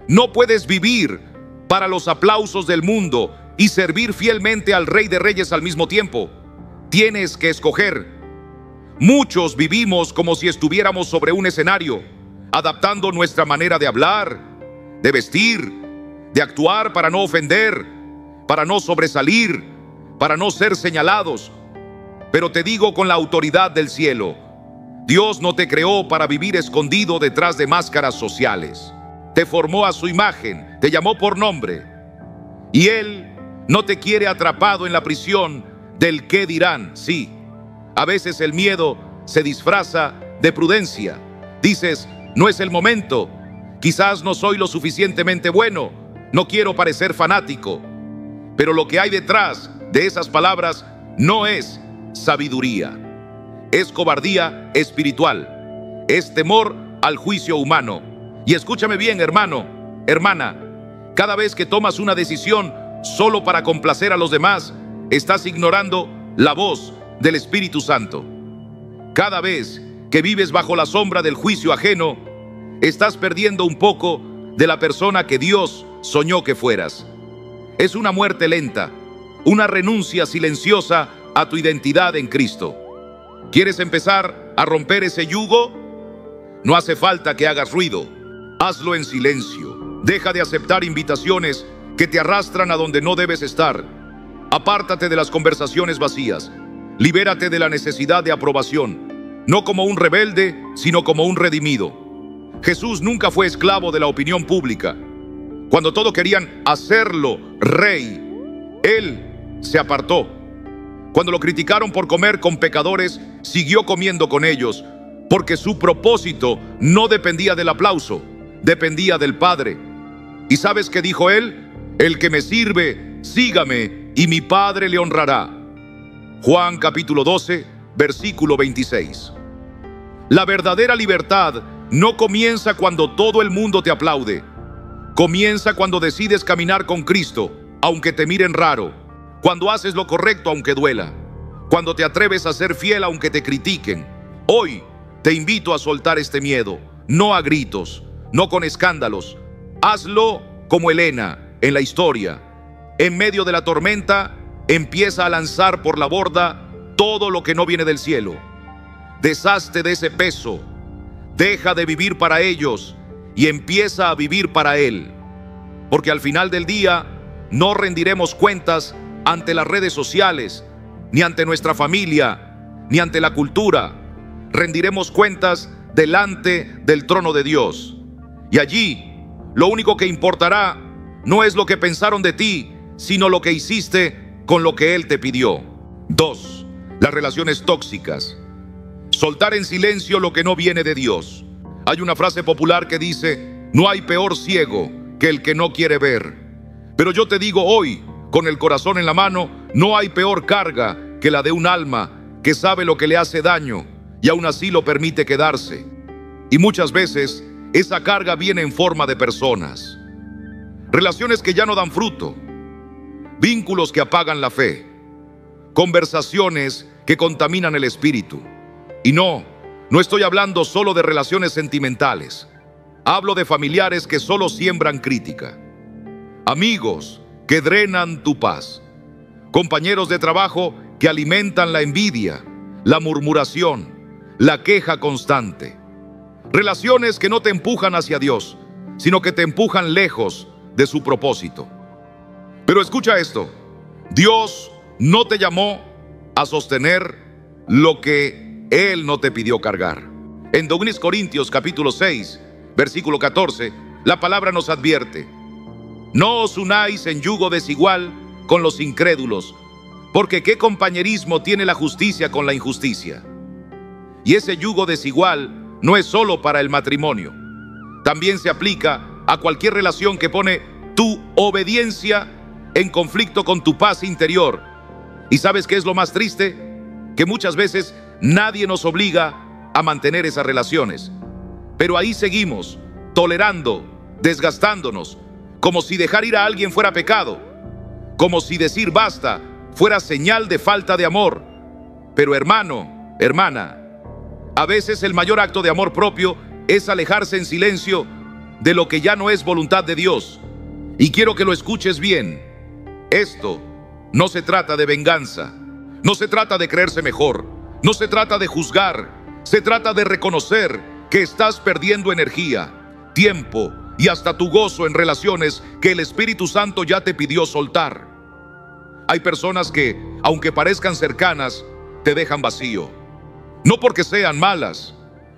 No puedes vivir para los aplausos del mundo y servir fielmente al Rey de Reyes al mismo tiempo. Tienes que escoger. Muchos vivimos como si estuviéramos sobre un escenario, adaptando nuestra manera de hablar, de vestir, de actuar para no ofender, para no sobresalir, para no ser señalados. Pero te digo con la autoridad del cielo: Dios no te creó para vivir escondido detrás de máscaras sociales. Te formó a su imagen, te llamó por nombre. Y Él no te quiere atrapado en la prisión del qué dirán. Sí, a veces el miedo se disfraza de prudencia. Dices: no es el momento, quizás no soy lo suficientemente bueno, no quiero parecer fanático. Pero lo que hay detrás de esas palabras no es sabiduría, es cobardía espiritual, es temor al juicio humano. Y escúchame bien, hermano, hermana, cada vez que tomas una decisión solo para complacer a los demás, estás ignorando la voz del Espíritu Santo. Cada vez que vives bajo la sombra del juicio ajeno, estás perdiendo un poco de la persona que Dios soñó que fueras. Es una muerte lenta, una renuncia silenciosa a tu identidad en Cristo. ¿Quieres empezar a romper ese yugo? No hace falta que hagas ruido. Hazlo en silencio. Deja de aceptar invitaciones que te arrastran a donde no debes estar. Apártate de las conversaciones vacías. Libérate de la necesidad de aprobación, no como un rebelde, sino como un redimido. Jesús nunca fue esclavo de la opinión pública. Cuando todos querían hacerlo rey, Él se apartó. Cuando lo criticaron por comer con pecadores, siguió comiendo con ellos, porque su propósito no dependía del aplauso, dependía del Padre. ¿Y sabes qué dijo él? El que me sirve, sígame, y mi Padre le honrará. Juan capítulo 12, versículo 26. La verdadera libertad no comienza cuando todo el mundo te aplaude. Comienza cuando decides caminar con Cristo, aunque te miren raro. Cuando haces lo correcto aunque duela. Cuando te atreves a ser fiel aunque te critiquen. Hoy te invito a soltar este miedo, no a gritos, no con escándalos. Hazlo como Helena en la historia. En medio de la tormenta, empieza a lanzar por la borda todo lo que no viene del cielo. Deshazte de ese peso. Deja de vivir para ellos y empieza a vivir para Él. Porque al final del día no rendiremos cuentas ante las redes sociales, ni ante nuestra familia, ni ante la cultura. Rendiremos cuentas delante del trono de Dios. Y allí, lo único que importará no es lo que pensaron de ti, sino lo que hiciste con lo que Él te pidió. 2. Las relaciones tóxicas. Soltar en silencio lo que no viene de Dios. Hay una frase popular que dice: no hay peor ciego que el que no quiere ver. Pero yo te digo hoy, con el corazón en la mano, no hay peor carga que la de un alma que sabe lo que le hace daño y aún así lo permite quedarse. Y muchas veces esa carga viene en forma de personas. Relaciones que ya no dan fruto, vínculos que apagan la fe, conversaciones que contaminan el espíritu. Y no estoy hablando solo de relaciones sentimentales. Hablo de familiares que solo siembran crítica, amigos que drenan tu paz, compañeros de trabajo que alimentan la envidia, la murmuración, la queja constante. Relaciones que no te empujan hacia Dios, sino que te empujan lejos de su propósito. Pero escucha esto: Dios no te llamó a sostener lo que Él no te pidió cargar. En 2 Corintios capítulo 6, versículo 14, la palabra nos advierte: no os unáis en yugo desigual con los incrédulos, porque ¿qué compañerismo tiene la justicia con la injusticia? Y ese yugo desigual no es solo para el matrimonio. También se aplica a cualquier relación que pone tu obediencia en conflicto con tu paz interior. ¿Y sabes qué es lo más triste? Que muchas veces nadie nos obliga a mantener esas relaciones, pero ahí seguimos, tolerando, desgastándonos, como si dejar ir a alguien fuera pecado, como si decir basta fuera señal de falta de amor. Pero hermano, hermana, a veces el mayor acto de amor propio es alejarse en silencio de lo que ya no es voluntad de Dios. Y quiero que lo escuches bien. Esto no se trata de venganza, no se trata de creerse mejor, no se trata de juzgar, se trata de reconocer que estás perdiendo energía, tiempo y hasta tu gozo en relaciones que el Espíritu Santo ya te pidió soltar. Hay personas que, aunque parezcan cercanas, te dejan vacío. No porque sean malas,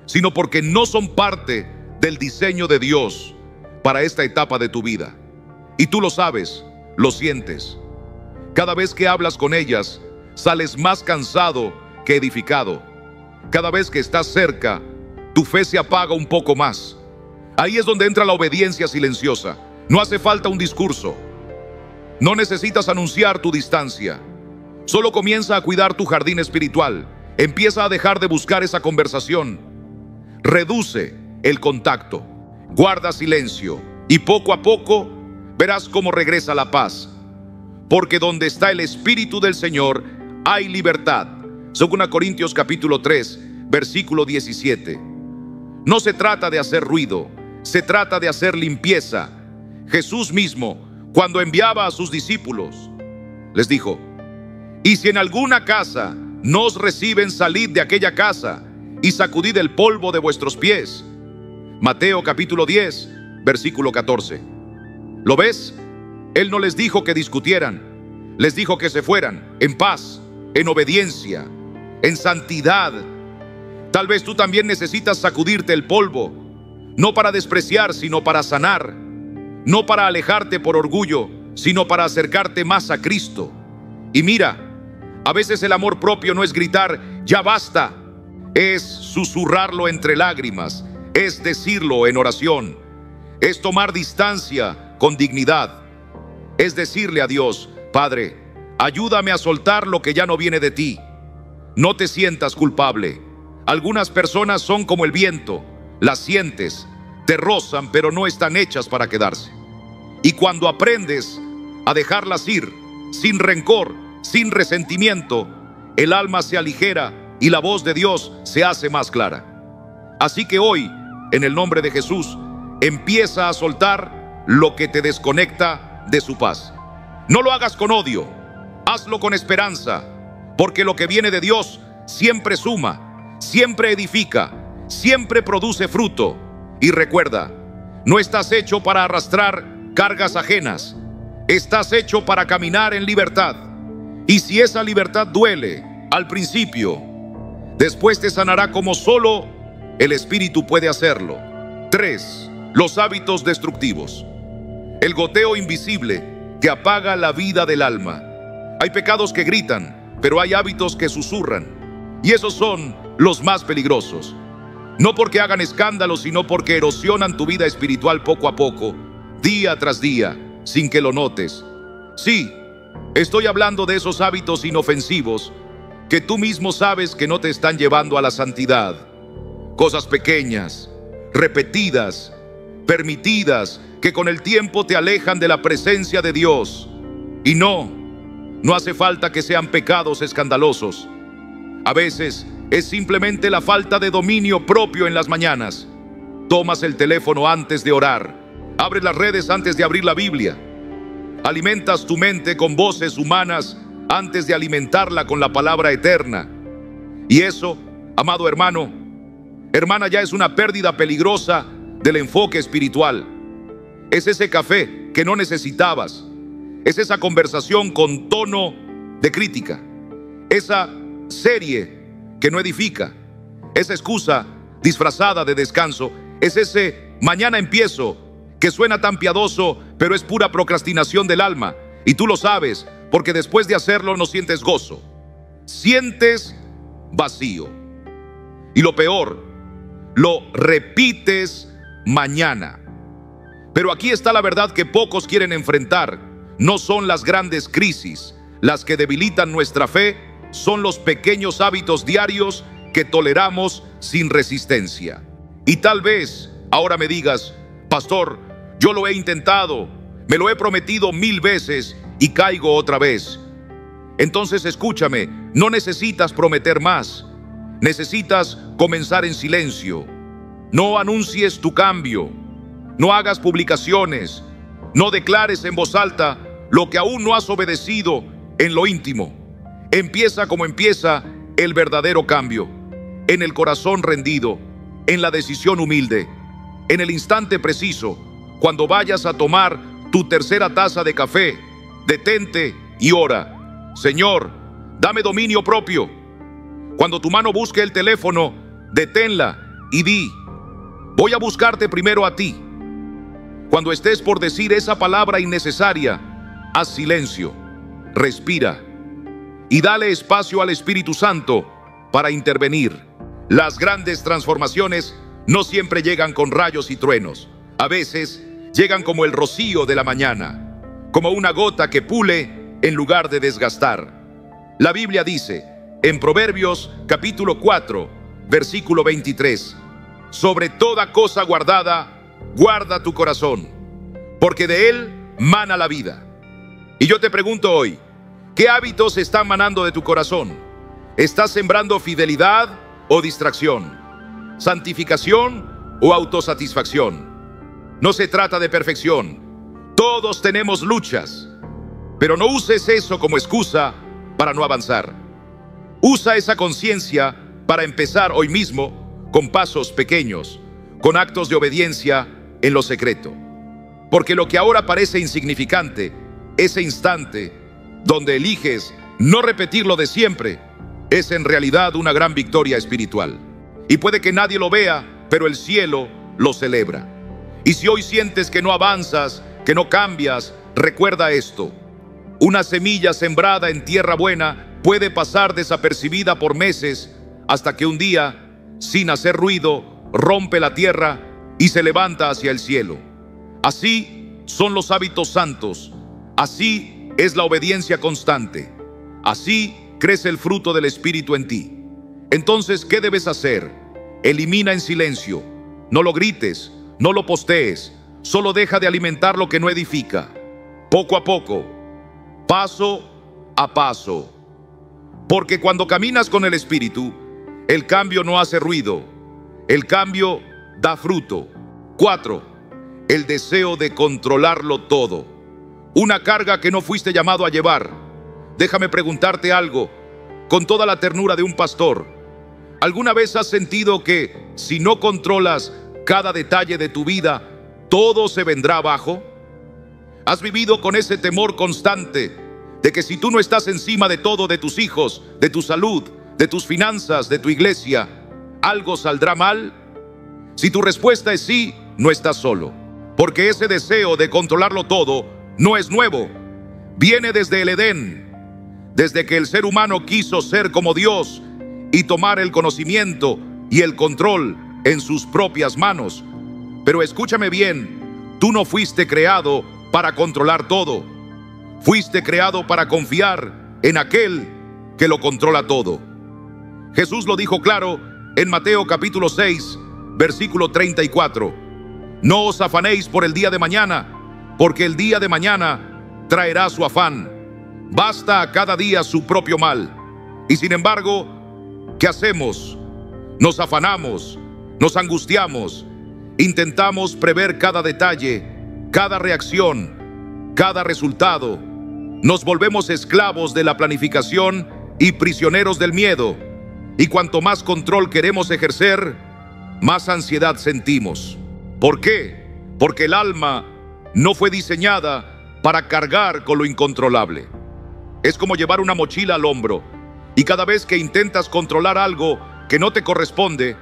sino porque no son parte del diseño de Dios para esta etapa de tu vida. Y tú lo sabes, lo sientes. Cada vez que hablas con ellas, sales más cansado que edificado. Cada vez que estás cerca, tu fe se apaga un poco más. Ahí es donde entra la obediencia silenciosa. No hace falta un discurso. No necesitas anunciar tu distancia. Solo comienza a cuidar tu jardín espiritual. Empieza a dejar de buscar esa conversación. Reduce el contacto. Guarda silencio. Y poco a poco verás cómo regresa la paz. Porque donde está el Espíritu del Señor hay libertad. 2 Corintios capítulo 3, versículo 17. No se trata de hacer ruido, se trata de hacer limpieza. Jesús mismo, cuando enviaba a sus discípulos, les dijo: y si en alguna casa no os reciben, salid de aquella casa y sacudid el polvo de vuestros pies. Mateo capítulo 10, versículo 14. ¿Lo ves? Él no les dijo que discutieran, les dijo que se fueran en paz, en obediencia, en santidad. Tal vez tú también necesitas sacudirte el polvo, no para despreciar, sino para sanar, no para alejarte por orgullo, sino para acercarte más a Cristo. Y mira, A veces el amor propio no es gritar, ya basta. Es susurrarlo entre lágrimas, es decirlo en oración, es tomar distancia con dignidad, es decirle a Dios, Padre, ayúdame a soltar lo que ya no viene de ti. No te sientas culpable. Algunas personas son como el viento, las sientes, te rozan, pero no están hechas para quedarse. Y cuando aprendes a dejarlas ir, sin rencor, sin resentimiento, el alma se aligera y la voz de Dios se hace más clara. Así que hoy, en el nombre de Jesús, empieza a soltar lo que te desconecta de su paz. No lo hagas con odio, hazlo con esperanza, porque lo que viene de Dios siempre suma, siempre edifica, siempre produce fruto. Y recuerda, no estás hecho para arrastrar cargas ajenas, estás hecho para caminar en libertad. Y si esa libertad duele al principio, después te sanará como solo el Espíritu puede hacerlo. 3. Los hábitos destructivos. El goteo invisible que apaga la vida del alma. Hay pecados que gritan, pero hay hábitos que susurran. Y esos son los más peligrosos. No porque hagan escándalo, sino porque erosionan tu vida espiritual poco a poco, día tras día, sin que lo notes. Sí, estoy hablando de esos hábitos inofensivos que tú mismo sabes que no te están llevando a la santidad. Cosas pequeñas, repetidas, permitidas, que con el tiempo te alejan de la presencia de Dios. Y no hace falta que sean pecados escandalosos. A veces es simplemente la falta de dominio propio en las mañanas. Tomas el teléfono antes de orar, abres las redes antes de abrir la Biblia, alimentas tu mente con voces humanas antes de alimentarla con la palabra eterna. Y eso, amado hermano, hermana, ya es una pérdida peligrosa del enfoque espiritual. Es ese café que no necesitabas, es esa conversación con tono de crítica, esa serie que no edifica, esa excusa disfrazada de descanso, es ese mañana empiezo que suena tan piadoso, pero es pura procrastinación del alma. Y tú lo sabes, porque después de hacerlo no sientes gozo, sientes vacío. Y lo peor, lo repites mañana. Pero aquí está la verdad que pocos quieren enfrentar. No son las grandes crisis las que debilitan nuestra fe, son los pequeños hábitos diarios que toleramos sin resistencia. Y tal vez ahora me digas, pastor, yo lo he intentado, me lo he prometido 1000 veces y caigo otra vez. Entonces escúchame, no necesitas prometer más, necesitas comenzar en silencio. No anuncies tu cambio, no hagas publicaciones, no declares en voz alta lo que aún no has obedecido en lo íntimo. Empieza como empieza el verdadero cambio, en el corazón rendido, en la decisión humilde, en el instante preciso. Cuando vayas a tomar tu tercera taza de café, detente y ora. Señor, dame dominio propio. Cuando tu mano busque el teléfono, deténla y di, voy a buscarte primero a ti. Cuando estés por decir esa palabra innecesaria, haz silencio, respira y dale espacio al Espíritu Santo para intervenir. Las grandes transformaciones no siempre llegan con rayos y truenos. A veces llegan como el rocío de la mañana, como una gota que pule en lugar de desgastar. La Biblia dice en Proverbios capítulo 4, versículo 23, sobre toda cosa guardada, guarda tu corazón, porque de él mana la vida. Y yo te pregunto hoy, ¿qué hábitos están manando de tu corazón? ¿Estás sembrando fidelidad o distracción? ¿Santificación o autosatisfacción? No se trata de perfección. Todos tenemos luchas, pero no uses eso como excusa para no avanzar. Usa esa conciencia para empezar hoy mismo con pasos pequeños, con actos de obediencia en lo secreto. Porque lo que ahora parece insignificante, ese instante donde eliges no repetir lo de siempre, es en realidad una gran victoria espiritual. Y puede que nadie lo vea, pero el cielo lo celebra. Y si hoy sientes que no avanzas, que no cambias, recuerda esto: una semilla sembrada en tierra buena puede pasar desapercibida por meses hasta que un día, sin hacer ruido, rompe la tierra y se levanta hacia el cielo. Así son los hábitos santos, así es la obediencia constante, así crece el fruto del Espíritu en ti. Entonces, ¿qué debes hacer? Elimina en silencio, no lo grites, no lo postees, solo deja de alimentar lo que no edifica. Poco a poco, paso a paso. Porque cuando caminas con el Espíritu, el cambio no hace ruido, el cambio da fruto. 4. El deseo de controlarlo todo. Una carga que no fuiste llamado a llevar. Déjame preguntarte algo, con toda la ternura de un pastor. ¿Alguna vez has sentido que si no controlas cada detalle de tu vida, todo se vendrá abajo? ¿Has vivido con ese temor constante de que si tú no estás encima de todo, de tus hijos, de tu salud, de tus finanzas, de tu iglesia, algo saldrá mal? Si tu respuesta es sí, no estás solo, porque ese deseo de controlarlo todo no es nuevo. Viene desde el Edén, desde que el ser humano quiso ser como Dios y tomar el conocimiento y el control en sus propias manos. Pero escúchame bien, tú no fuiste creado para controlar todo. Fuiste creado para confiar en aquel que lo controla todo. Jesús lo dijo claro en Mateo capítulo 6, versículo 34. No os afanéis por el día de mañana, porque el día de mañana traerá su afán. Basta a cada día su propio mal. Y sin embargo, ¿qué hacemos? Nos afanamos, nos angustiamos, intentamos prever cada detalle, cada reacción, cada resultado. Nos volvemos esclavos de la planificación y prisioneros del miedo. Y cuanto más control queremos ejercer, más ansiedad sentimos. ¿Por qué? Porque el alma no fue diseñada para cargar con lo incontrolable. Es como llevar una mochila al hombro, y cada vez que intentas controlar algo que no te corresponde,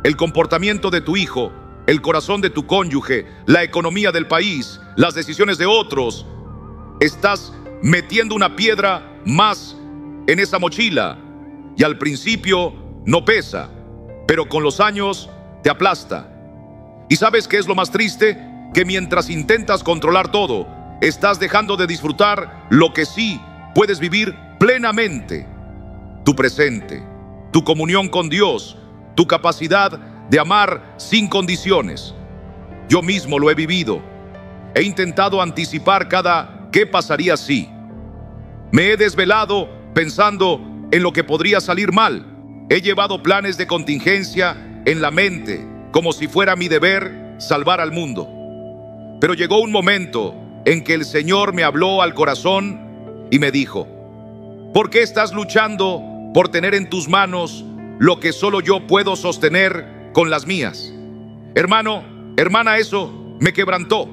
el comportamiento de tu hijo, el corazón de tu cónyuge, la economía del país, las decisiones de otros, estás metiendo una piedra más en esa mochila, y al principio no pesa, pero con los años te aplasta. ¿Y sabes qué es lo más triste? Que mientras intentas controlar todo, estás dejando de disfrutar lo que sí puedes vivir plenamente: tu presente, tu comunión con Dios, tu capacidad de amar sin condiciones. Yo mismo lo he vivido. He intentado anticipar cada qué pasaría si. Me he desvelado pensando en lo que podría salir mal. He llevado planes de contingencia en la mente, como si fuera mi deber salvar al mundo. Pero llegó un momento en que el Señor me habló al corazón y me dijo: ¿por qué estás luchando por tener en tus manos lo que solo yo puedo sostener con las mías? Hermano, hermana, eso me quebrantó.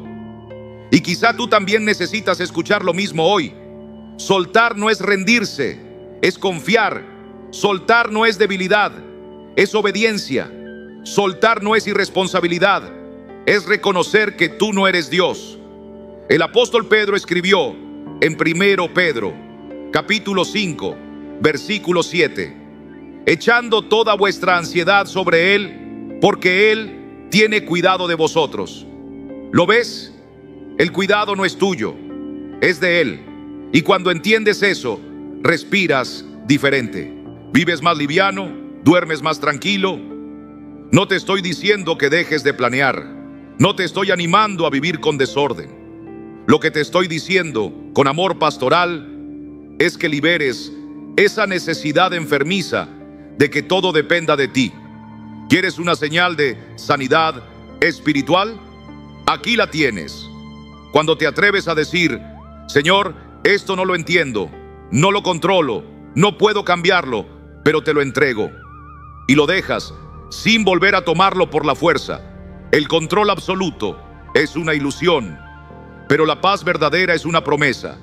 Y quizá tú también necesitas escuchar lo mismo hoy. Soltar no es rendirse, es confiar. Soltar no es debilidad, es obediencia. Soltar no es irresponsabilidad, es reconocer que tú no eres Dios. El apóstol Pedro escribió en 1 Pedro, capítulo 5, versículo 7: echando toda vuestra ansiedad sobre Él, porque Él tiene cuidado de vosotros. ¿Lo ves? El cuidado no es tuyo, es de Él. Y cuando entiendes eso, respiras diferente. Vives más liviano, duermes más tranquilo. No te estoy diciendo que dejes de planear. No te estoy animando a vivir con desorden. Lo que te estoy diciendo con amor pastoral es que liberes esa necesidad enfermiza de que todo dependa de ti. ¿Quieres una señal de sanidad espiritual? Aquí la tienes. Cuando te atreves a decir: Señor, esto no lo entiendo, no lo controlo, no puedo cambiarlo, pero te lo entrego. Y lo dejas sin volver a tomarlo por la fuerza. El control absoluto es una ilusión, pero la paz verdadera es una promesa.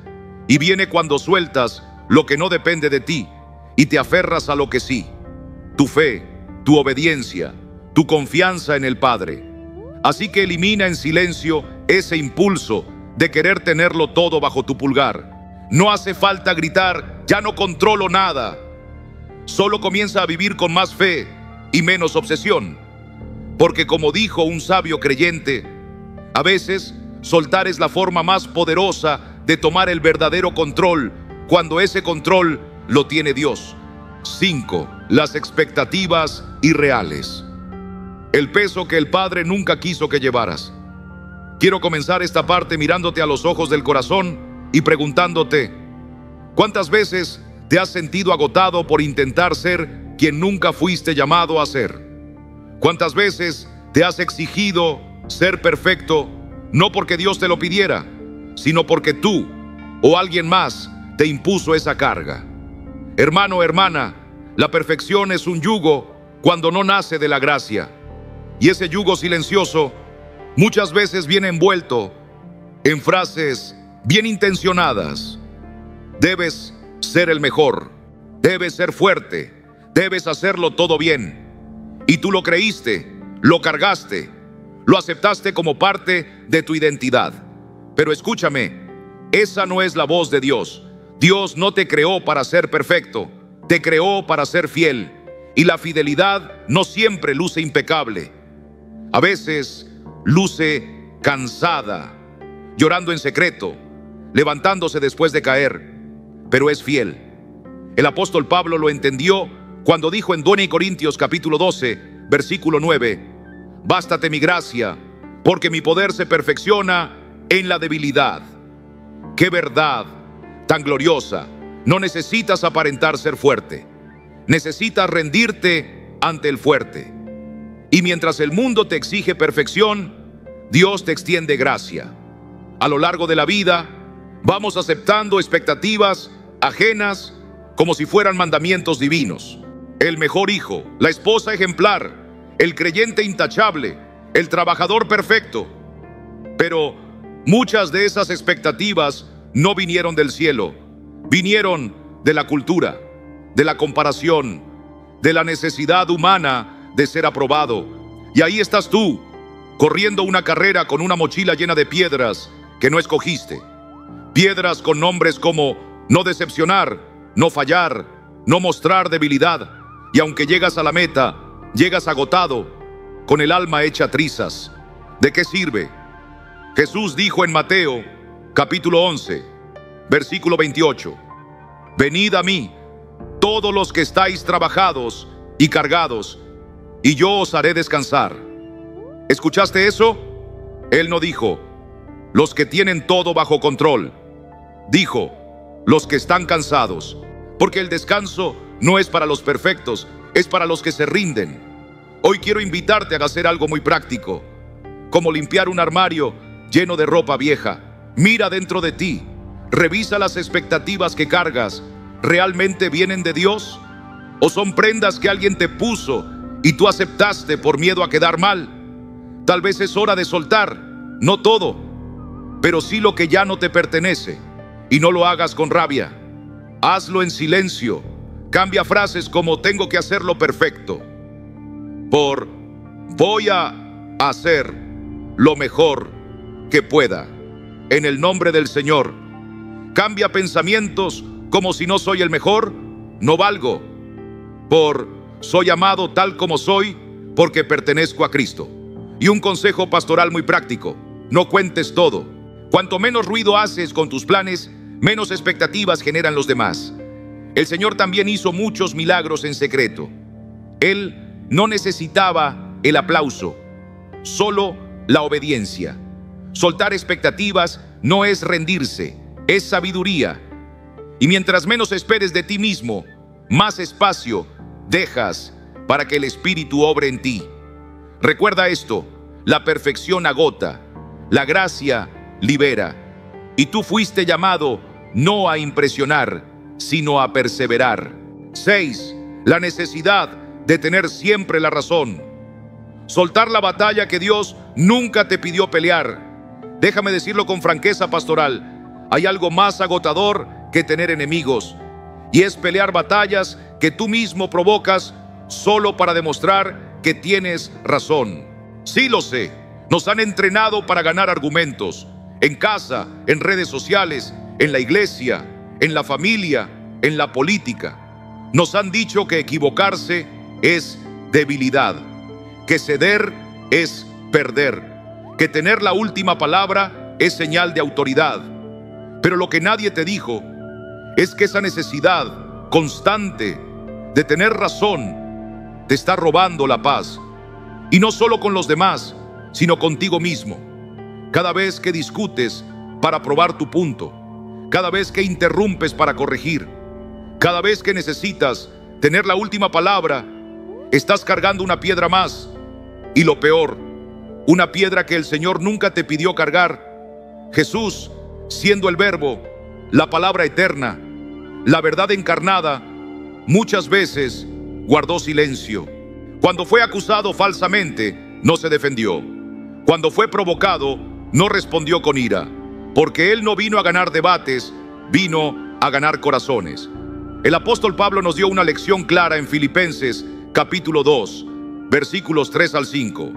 Y viene cuando sueltas lo que no depende de ti y te aferras a lo que sí. Tu fe, tu obediencia, tu confianza en el Padre. Así que elimina en silencio ese impulso de querer tenerlo todo bajo tu pulgar. No hace falta gritar, ya no controlo nada. Solo comienza a vivir con más fe y menos obsesión. Porque como dijo un sabio creyente, a veces soltar es la forma más poderosa de tomar el verdadero control, cuando ese control lo tiene Dios. 5. Las expectativas irreales. El peso que el Padre nunca quiso que llevaras. Quiero comenzar esta parte mirándote a los ojos del corazón y preguntándote, ¿cuántas veces te has sentido agotado por intentar ser quien nunca fuiste llamado a ser? ¿Cuántas veces te has exigido ser perfecto, no porque Dios te lo pidiera, sino porque tú o alguien más te impuso esa carga? Hermano, hermana, la perfección es un yugo cuando no nace de la gracia. Y ese yugo silencioso muchas veces viene envuelto en frases bien intencionadas. Debes ser el mejor, debes ser fuerte, debes hacerlo todo bien. Y tú lo creíste, lo cargaste, lo aceptaste como parte de tu identidad. Pero escúchame, esa no es la voz de Dios. Dios no te creó para ser perfecto, te creó para ser fiel. Y la fidelidad no siempre luce impecable. A veces luce cansada, llorando en secreto, levantándose después de caer, pero es fiel. El apóstol Pablo lo entendió cuando dijo en 2 Corintios capítulo 12, versículo 9, bástate mi gracia, porque mi poder se perfecciona en la debilidad. ¡Qué verdad tan gloriosa! No necesitas aparentar ser fuerte, necesitas rendirte ante el fuerte. Y mientras el mundo te exige perfección, Dios te extiende gracia. A lo largo de la vida, vamos aceptando expectativas ajenas como si fueran mandamientos divinos. El mejor hijo, la esposa ejemplar, el creyente intachable, el trabajador perfecto. Pero muchas de esas expectativas no vinieron del cielo, vinieron de la cultura, de la comparación, de la necesidad humana de ser aprobado. Y ahí estás tú, corriendo una carrera con una mochila llena de piedras que no escogiste. Piedras con nombres como no decepcionar, no fallar, no mostrar debilidad. Y aunque llegas a la meta, llegas agotado, con el alma hecha trizas. ¿De qué sirve? Jesús dijo en Mateo, capítulo 11, versículo 28, venid a mí, todos los que estáis trabajados y cargados, y yo os haré descansar. ¿Escuchaste eso? Él no dijo, los que tienen todo bajo control. Dijo, los que están cansados. Porque el descanso no es para los perfectos, es para los que se rinden. Hoy quiero invitarte a hacer algo muy práctico, como limpiar un armario lleno de ropa vieja. Mira dentro de ti, revisa las expectativas que cargas. ¿Realmente vienen de Dios? ¿O son prendas que alguien te puso y tú aceptaste por miedo a quedar mal? Tal vez es hora de soltar, no todo, pero sí lo que ya no te pertenece. Y no lo hagas con rabia. Hazlo en silencio. Cambia frases como tengo que hacerlo perfecto por voy a hacer lo mejor que pueda en el nombre del Señor. Cambia pensamientos como si no soy el mejor, no valgo, por soy amado tal como soy porque pertenezco a Cristo. Y un consejo pastoral muy práctico: no cuentes todo. Cuanto menos ruido haces con tus planes, menos expectativas generan los demás. El Señor también hizo muchos milagros en secreto. Él no necesitaba el aplauso, solo la obediencia. Soltar expectativas no es rendirse, es sabiduría. Y mientras menos esperes de ti mismo, más espacio dejas para que el Espíritu obre en ti. Recuerda esto: la perfección agota, la gracia libera. Y tú fuiste llamado no a impresionar, sino a perseverar. 6. La necesidad de tener siempre la razón. Soltar la batalla que Dios nunca te pidió pelear. Déjame decirlo con franqueza pastoral: hay algo más agotador que tener enemigos, y es pelear batallas que tú mismo provocas solo para demostrar que tienes razón. Sí lo sé, nos han entrenado para ganar argumentos, en casa, en redes sociales, en la iglesia, en la familia, en la política. Nos han dicho que equivocarse es debilidad, que ceder es perder, que tener la última palabra es señal de autoridad. Pero lo que nadie te dijo es que esa necesidad constante de tener razón te está robando la paz. Y no solo con los demás, sino contigo mismo. Cada vez que discutes para probar tu punto, cada vez que interrumpes para corregir, cada vez que necesitas tener la última palabra, estás cargando una piedra más. Y lo peor, una piedra que el Señor nunca te pidió cargar. Jesús, siendo el Verbo, la palabra eterna, la verdad encarnada, muchas veces guardó silencio. Cuando fue acusado falsamente, no se defendió. Cuando fue provocado, no respondió con ira, porque Él no vino a ganar debates, vino a ganar corazones. El apóstol Pablo nos dio una lección clara en Filipenses capítulo 2, versículos 3 al 5.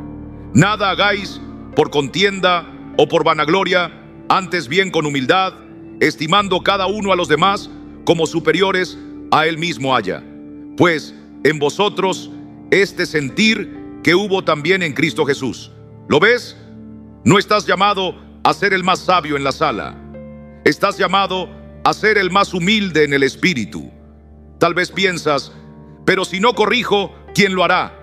Nada hagáis por contienda o por vanagloria, antes bien con humildad, estimando cada uno a los demás como superiores a él mismo haya. Pues en vosotros este sentir que hubo también en Cristo Jesús. ¿Lo ves? No estás llamado a ser el más sabio en la sala. Estás llamado a ser el más humilde en el espíritu. Tal vez piensas, pero si no corrijo, ¿quién lo hará?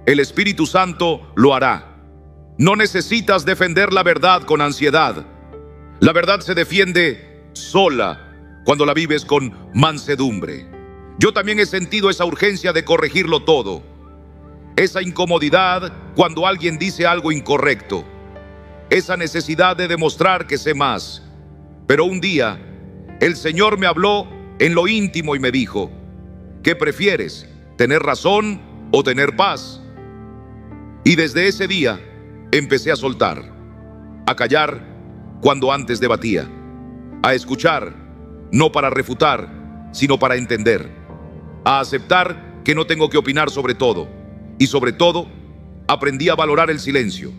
El Espíritu Santo lo hará. No necesitas defender la verdad con ansiedad. La verdad se defiende sola cuando la vives con mansedumbre. Yo también he sentido esa urgencia de corregirlo todo. Esa incomodidad cuando alguien dice algo incorrecto. Esa necesidad de demostrar que sé más. Pero un día, el Señor me habló en lo íntimo y me dijo, ¿qué prefieres? ¿Tener razón o tener paz? Y desde ese día empecé a soltar, a callar cuando antes debatía, a escuchar, no para refutar, sino para entender, a aceptar que no tengo que opinar sobre todo, y sobre todo, aprendí a valorar el silencio,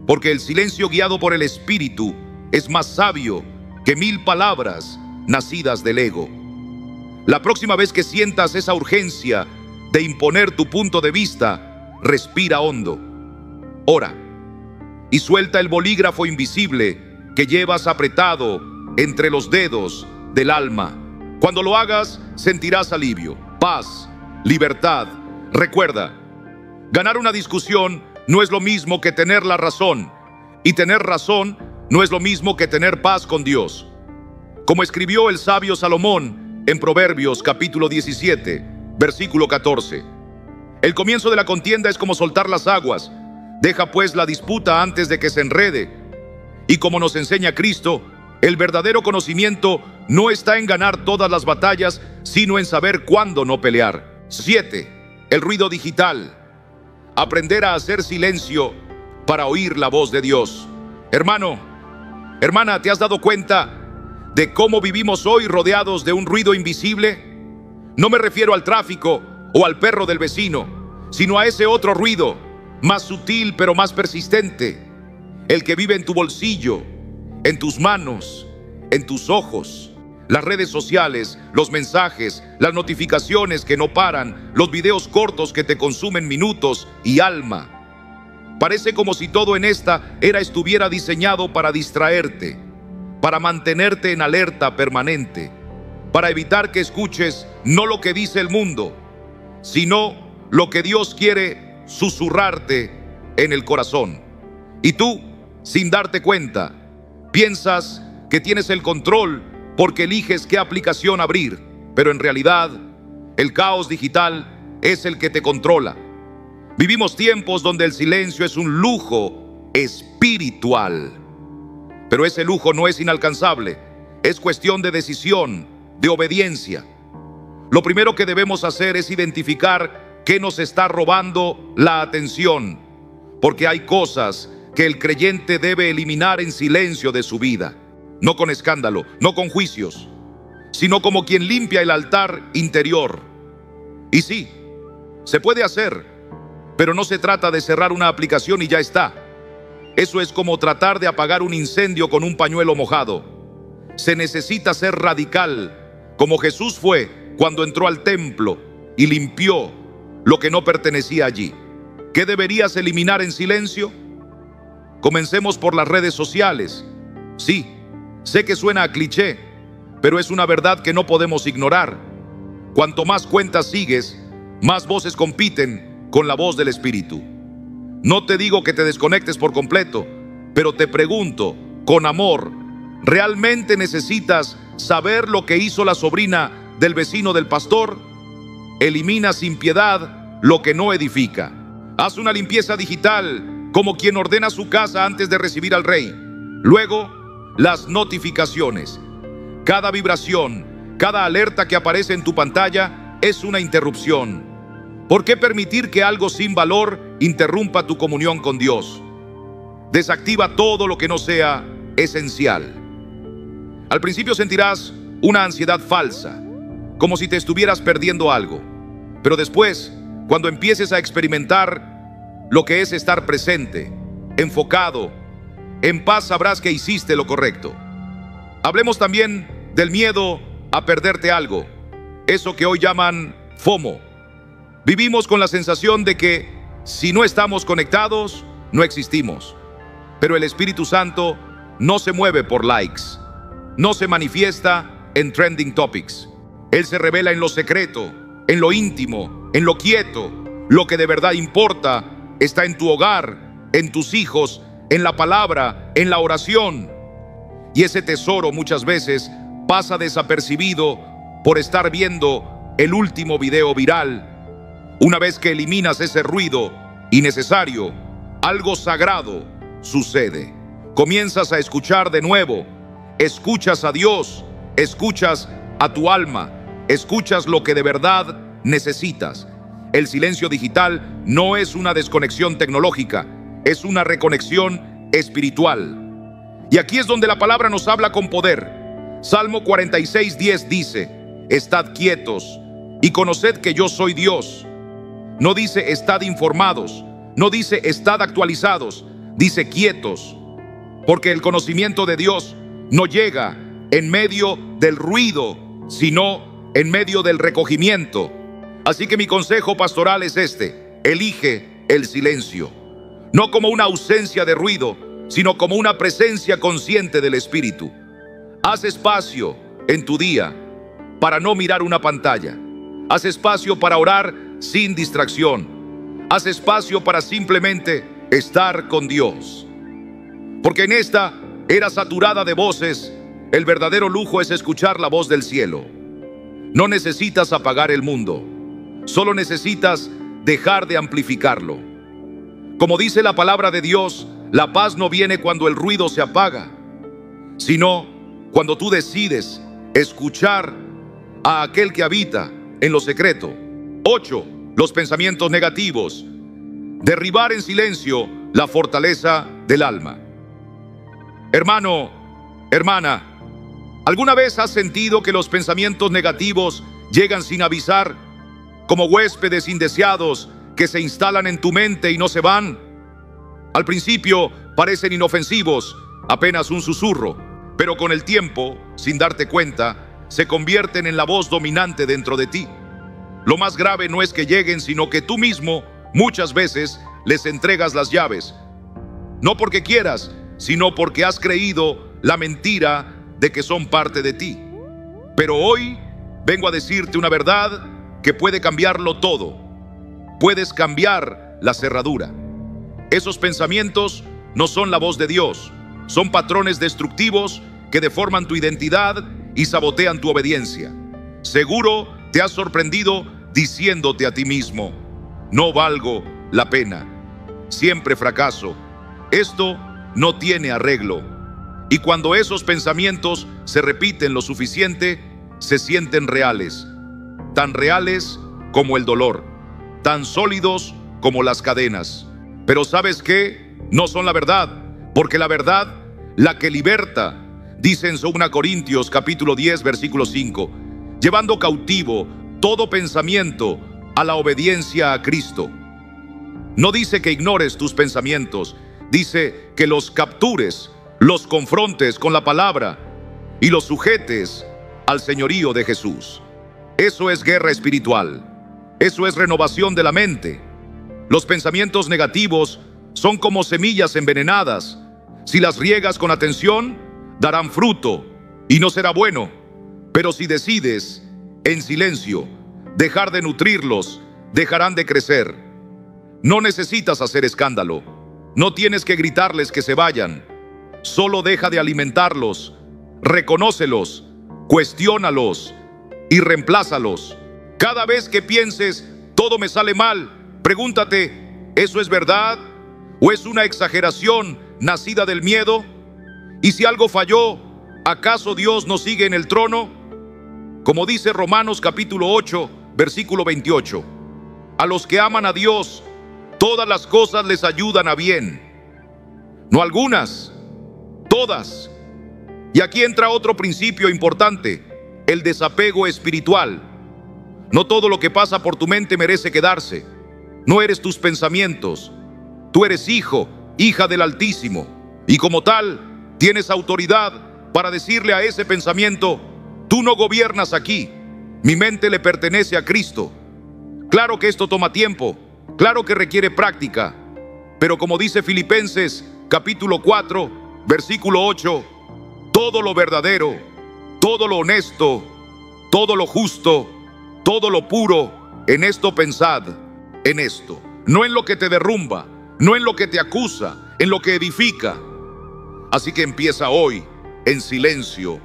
porque el silencio guiado por el Espíritu es más sabio que 1000 palabras nacidas del ego. La próxima vez que sientas esa urgencia de imponer tu punto de vista, respira hondo, ora y suelta el bolígrafo invisible que llevas apretado entre los dedos del alma. Cuando lo hagas, sentirás alivio, paz, libertad. Recuerda, ganar una discusión no es lo mismo que tener la razón, y tener razón no es lo mismo que tener paz con Dios. Como escribió el sabio Salomón en Proverbios capítulo 17, versículo 14. El comienzo de la contienda es como soltar las aguas. Deja pues la disputa antes de que se enrede. Y como nos enseña Cristo, el verdadero conocimiento no está en ganar todas las batallas, sino en saber cuándo no pelear. 7. El ruido digital. Aprender a hacer silencio para oír la voz de Dios. Hermano, hermana, ¿te has dado cuenta de cómo vivimos hoy rodeados de un ruido invisible? No me refiero al tráfico o al perro del vecino, sino a ese otro ruido, más sutil pero más persistente, el que vive en tu bolsillo, en tus manos, en tus ojos. Las redes sociales, los mensajes, las notificaciones que no paran, los videos cortos que te consumen minutos y alma. Parece como si todo en esta era estuviera diseñado para distraerte, para mantenerte en alerta permanente, para evitar que escuches no lo que dice el mundo, sino lo que Dios quiere susurrarte en el corazón. Y tú, sin darte cuenta, piensas que tienes el control porque eliges qué aplicación abrir, pero en realidad el caos digital es el que te controla. Vivimos tiempos donde el silencio es un lujo espiritual, pero ese lujo no es inalcanzable, es cuestión de decisión, de obediencia. Lo primero que debemos hacer es identificar qué nos está robando la atención, porque hay cosas que el creyente debe eliminar en silencio de su vida. No con escándalo, no con juicios, sino como quien limpia el altar interior. Y sí, se puede hacer, pero no se trata de cerrar una aplicación y ya está. Eso es como tratar de apagar un incendio con un pañuelo mojado. Se necesita ser radical como Jesús fue cuando entró al templo y limpió lo que no pertenecía allí. ¿Qué deberías eliminar en silencio? Comencemos por las redes sociales. Sí, sé que suena a cliché, pero es una verdad que no podemos ignorar. Cuanto más cuentas sigues, más voces compiten con la voz del Espíritu. No te digo que te desconectes por completo, pero te pregunto, con amor, ¿realmente necesitas saber lo que hizo la sobrina del vecino del pastor? Elimina sin piedad lo que no edifica. Haz una limpieza digital como quien ordena su casa antes de recibir al rey. Luego, las notificaciones. Cada vibración, cada alerta que aparece en tu pantalla es una interrupción. ¿Por qué permitir que algo sin valor interrumpa tu comunión con Dios? Desactiva todo lo que no sea esencial. Al principio sentirás una ansiedad falsa, como si te estuvieras perdiendo algo. Pero después, cuando empieces a experimentar lo que es estar presente, enfocado, en paz, sabrás que hiciste lo correcto. Hablemos también del miedo a perderte algo, eso que hoy llaman FOMO. Vivimos con la sensación de que si no estamos conectados, no existimos. Pero el Espíritu Santo no se mueve por likes, no se manifiesta en trending topics. Él se revela en lo secreto, en lo íntimo, en lo quieto. Lo que de verdad importa está en tu hogar, en tus hijos, en la palabra, en la oración. Y ese tesoro muchas veces pasa desapercibido por estar viendo el último video viral. Una vez que eliminas ese ruido innecesario, algo sagrado sucede. Comienzas a escuchar de nuevo. Escuchas a Dios, escuchas a tu alma, escuchas lo que de verdad necesitas. El silencio digital no es una desconexión tecnológica, es una reconexión espiritual. Y aquí es donde la palabra nos habla con poder. Salmo 46:10 dice: estad quietos y conoced que yo soy Dios. No dice estad informados, no dice estad actualizados, dice quietos. Porque el conocimiento de Dios no llega en medio del ruido, sino en medio del recogimiento. Así que mi consejo pastoral es este: elige el silencio, no como una ausencia de ruido, sino como una presencia consciente del Espíritu. Haz espacio en tu día para no mirar una pantalla. Haz espacio para orar sin distracción. Haz espacio para simplemente estar con Dios. Porque en esta era saturada de voces, el verdadero lujo es escuchar la voz del cielo. No necesitas apagar el mundo, solo necesitas dejar de amplificarlo. Como dice la palabra de Dios, la paz no viene cuando el ruido se apaga, sino cuando tú decides escuchar a aquel que habita en lo secreto. 8. Los pensamientos negativos. Derribar en silencio la fortaleza del alma. Hermano, hermana, ¿alguna vez has sentido que los pensamientos negativos llegan sin avisar, como huéspedes indeseados que se instalan en tu mente y no se van? Al principio parecen inofensivos, apenas un susurro, pero con el tiempo, sin darte cuenta, se convierten en la voz dominante dentro de ti. Lo más grave no es que lleguen, sino que tú mismo muchas veces les entregas las llaves. No porque quieras, sino porque has creído la mentira de que son parte de ti. Pero hoy vengo a decirte una verdad que puede cambiarlo todo. Puedes cambiar la cerradura. Esos pensamientos no son la voz de Dios, son patrones destructivos que deforman tu identidad y sabotean tu obediencia. Seguro te has sorprendido diciéndote a ti mismo: no valgo la pena, siempre fracaso, esto no tiene arreglo. Y cuando esos pensamientos se repiten lo suficiente, se sienten reales, tan reales como el dolor, tan sólidos como las cadenas. Pero ¿sabes qué? No son la verdad, porque la verdad, la que liberta, dice en 2 Corintios capítulo 10 versículo 5, llevando cautivo todo pensamiento a la obediencia a Cristo. No dice que ignores tus pensamientos, dice que los captures, los confrontes con la palabra y los sujetes al señorío de Jesús. Eso es guerra espiritual. Eso es renovación de la mente. Los pensamientos negativos son como semillas envenenadas. Si las riegas con atención, darán fruto y no será bueno. Pero si decides, en silencio, dejar de nutrirlos, dejarán de crecer. No necesitas hacer escándalo. No tienes que gritarles que se vayan. Solo deja de alimentarlos. Reconócelos, cuestiónalos y reemplázalos. Cada vez que pienses, todo me sale mal, pregúntate, ¿eso es verdad? ¿O es una exageración nacida del miedo? Y si algo falló, ¿acaso Dios no sigue en el trono? Como dice Romanos capítulo 8, versículo 28, a los que aman a Dios, todas las cosas les ayudan a bien. No algunas, todas. Y aquí entra otro principio importante, el desapego espiritual. No todo lo que pasa por tu mente merece quedarse. No eres tus pensamientos. Tú eres hijo, hija del Altísimo. Y como tal, tienes autoridad para decirle a ese pensamiento, tú no gobiernas aquí. Mi mente le pertenece a Cristo. Claro que esto toma tiempo. Claro que requiere práctica. Pero como dice Filipenses capítulo 4, versículo 8, todo lo verdadero, todo lo honesto, todo lo justo, todo lo puro, en esto pensad, en esto. No en lo que te derrumba, no en lo que te acusa, en lo que edifica. Así que empieza hoy, en silencio,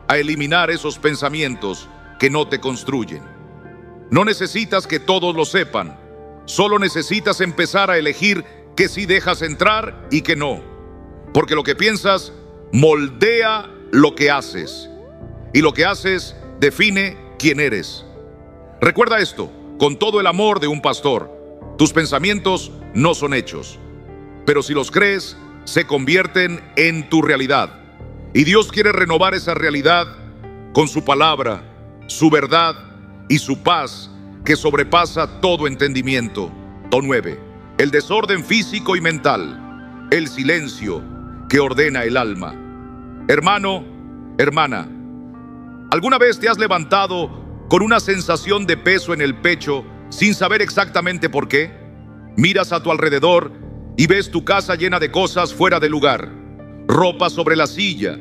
a eliminar esos pensamientos que no te construyen. No necesitas que todos lo sepan, solo necesitas empezar a elegir que sí dejas entrar y que no. Porque lo que piensas moldea lo que haces, y lo que haces define quién eres. Recuerda esto, con todo el amor de un pastor, tus pensamientos no son hechos, pero si los crees, se convierten en tu realidad. Y Dios quiere renovar esa realidad con su palabra, su verdad y su paz que sobrepasa todo entendimiento. 9. El desorden físico y mental, el silencio que ordena el alma. Hermano, hermana, ¿alguna vez te has levantado con una sensación de peso en el pecho sin saber exactamente por qué? Miras a tu alrededor y ves tu casa llena de cosas fuera de lugar, ropa sobre la silla,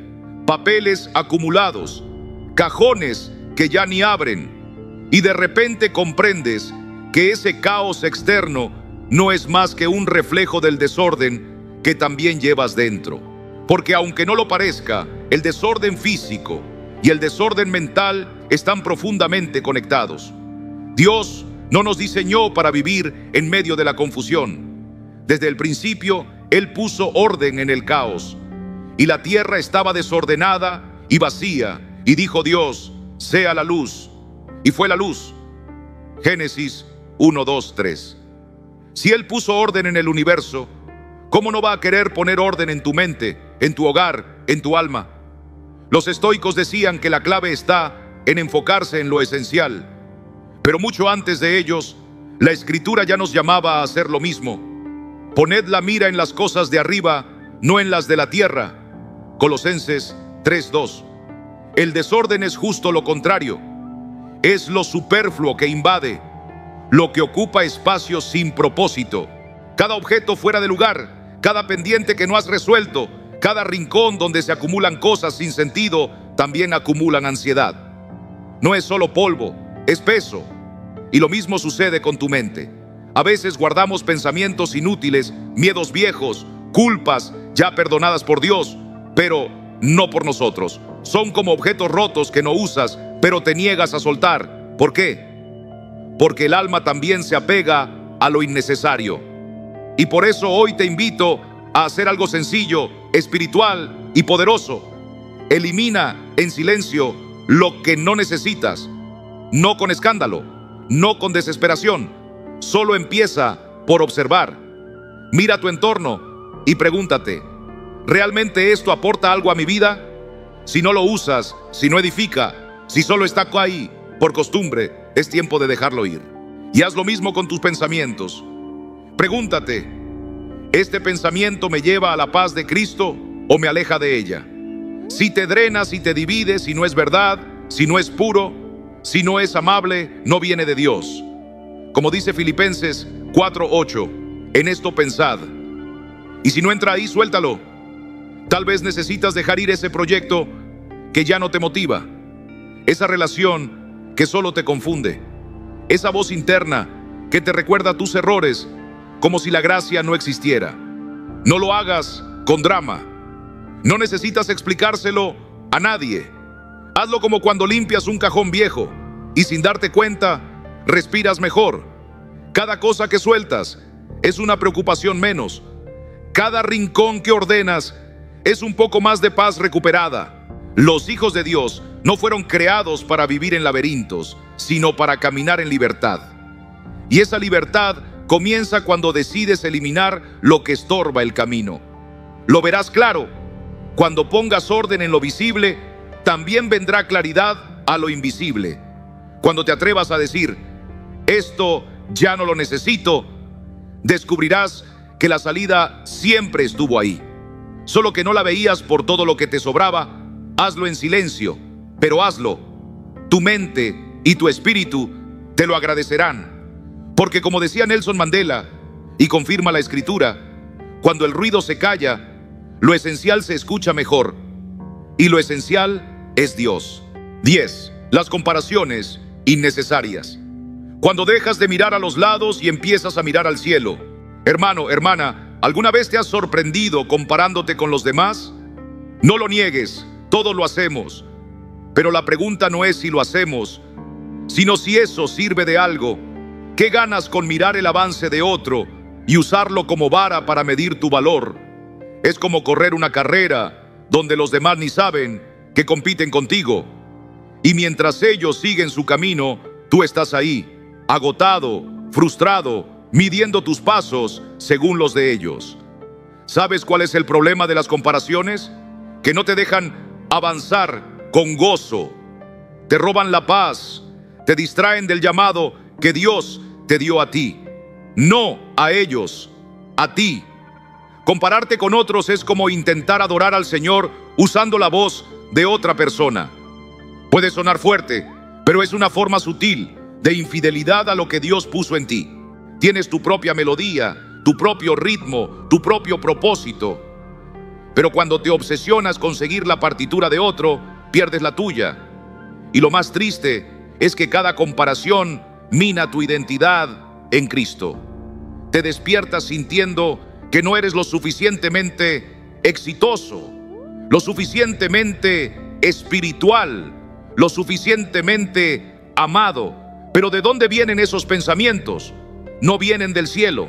papeles acumulados, cajones que ya ni abren, y de repente comprendes que ese caos externo no es más que un reflejo del desorden que también llevas dentro. Porque aunque no lo parezca, el desorden físico y el desorden mental están profundamente conectados. Dios no nos diseñó para vivir en medio de la confusión. Desde el principio, Él puso orden en el caos, y la tierra estaba desordenada y vacía, y dijo Dios, sea la luz, y fue la luz. Génesis 1, 2, 3. Si Él puso orden en el universo, ¿cómo no va a querer poner orden en tu mente, en tu hogar, en tu alma? Los estoicos decían que la clave está en enfocarse en lo esencial. Pero mucho antes de ellos, la Escritura ya nos llamaba a hacer lo mismo. Poned la mira en las cosas de arriba, no en las de la tierra. Colosenses 3:2. El desorden es justo lo contrario. Es lo superfluo que invade, lo que ocupa espacios sin propósito. Cada objeto fuera de lugar, cada pendiente que no has resuelto, cada rincón donde se acumulan cosas sin sentido, también acumulan ansiedad. No es solo polvo, es peso. Y lo mismo sucede con tu mente. A veces guardamos pensamientos inútiles, miedos viejos, culpas ya perdonadas por Dios, pero no por nosotros. Son como objetos rotos que no usas, pero te niegas a soltar. ¿Por qué? Porque el alma también se apega a lo innecesario. Y por eso hoy te invito a hacer algo sencillo, espiritual y poderoso. Elimina en silencio lo que no necesitas, no con escándalo, no con desesperación. Solo empieza por observar. Mira tu entorno y pregúntate, ¿realmente esto aporta algo a mi vida? Si no lo usas, si no edifica, si solo está ahí por costumbre, es tiempo de dejarlo ir. Y haz lo mismo con tus pensamientos. Pregúntate, ¿este pensamiento me lleva a la paz de Cristo o me aleja de ella? Si te drenas y te divides y no es verdad, si no es puro, si no es amable, no viene de Dios. Como dice Filipenses 4:8, en esto pensad. Y si no entra ahí, suéltalo. Tal vez necesitas dejar ir ese proyecto que ya no te motiva, esa relación que solo te confunde, esa voz interna que te recuerda tus errores como si la gracia no existiera. No lo hagas con drama. No necesitas explicárselo a nadie. Hazlo como cuando limpias un cajón viejo y sin darte cuenta, respiras mejor. Cada cosa que sueltas es una preocupación menos. Cada rincón que ordenas es un poco más de paz recuperada. Los hijos de Dios no fueron creados para vivir en laberintos, sino para caminar en libertad. Y esa libertad comienza cuando decides eliminar lo que estorba el camino. Lo verás claro. Cuando pongas orden en lo visible, también vendrá claridad a lo invisible. Cuando te atrevas a decir, esto ya no lo necesito, descubrirás que la salida siempre estuvo ahí. Solo que no la veías por todo lo que te sobraba. Hazlo en silencio, pero hazlo. Tu mente y tu espíritu te lo agradecerán. Porque como decía Nelson Mandela, y confirma la Escritura, cuando el ruido se calla, lo esencial se escucha mejor. Y lo esencial es Dios. 10. Las comparaciones innecesarias. Cuando dejas de mirar a los lados y empiezas a mirar al cielo. Hermano, hermana, ¿alguna vez te has sorprendido comparándote con los demás? No lo niegues, todos lo hacemos. Pero la pregunta no es si lo hacemos, sino si eso sirve de algo. ¿Qué ganas con mirar el avance de otro y usarlo como vara para medir tu valor? Es como correr una carrera donde los demás ni saben que compiten contigo. Y mientras ellos siguen su camino, tú estás ahí, agotado, frustrado, midiendo tus pasos según los de ellos. ¿Sabes cuál es el problema de las comparaciones? Que no te dejan avanzar con gozo. Te roban la paz, te distraen del llamado que Dios te dio a ti. No a ellos, a ti. Compararte con otros es como intentar adorar al Señor usando la voz de otra persona. Puede sonar fuerte, pero es una forma sutil de infidelidad a lo que Dios puso en ti. Tienes tu propia melodía, tu propio ritmo, tu propio propósito. Pero cuando te obsesionas con seguir la partitura de otro, pierdes la tuya. Y lo más triste es que cada comparación mina tu identidad en Cristo. Te despiertas sintiendo que no eres lo suficientemente exitoso, lo suficientemente espiritual, lo suficientemente amado. Pero ¿de dónde vienen esos pensamientos? No vienen del cielo,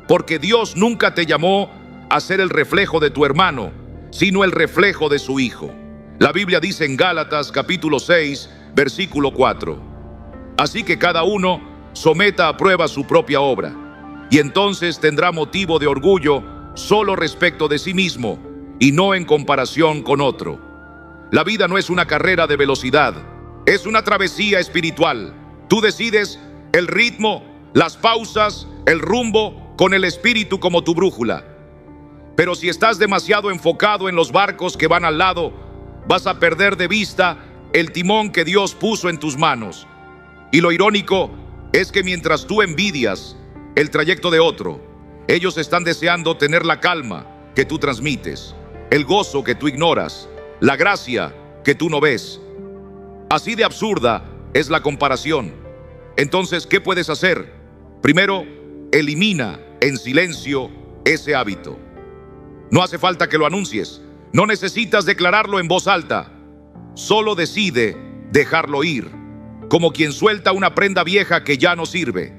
porque Dios nunca te llamó a ser el reflejo de tu hermano, sino el reflejo de su Hijo. La Biblia dice en Gálatas capítulo 6, versículo 4. Así que cada uno someta a prueba su propia obra, y entonces tendrá motivo de orgullo solo respecto de sí mismo y no en comparación con otro. La vida no es una carrera de velocidad, es una travesía espiritual. Tú decides el ritmo, las pausas, el rumbo con el espíritu como tu brújula. Pero si estás demasiado enfocado en los barcos que van al lado, vas a perder de vista el timón que Dios puso en tus manos. Y lo irónico es que mientras tú envidias el trayecto de otro, ellos están deseando tener la calma que tú transmites, el gozo que tú ignoras, la gracia que tú no ves. Así de absurda es la comparación. Entonces, ¿qué puedes hacer? Primero, elimina en silencio ese hábito. No hace falta que lo anuncies. No necesitas declararlo en voz alta. Solo decide dejarlo ir, como quien suelta una prenda vieja que ya no sirve.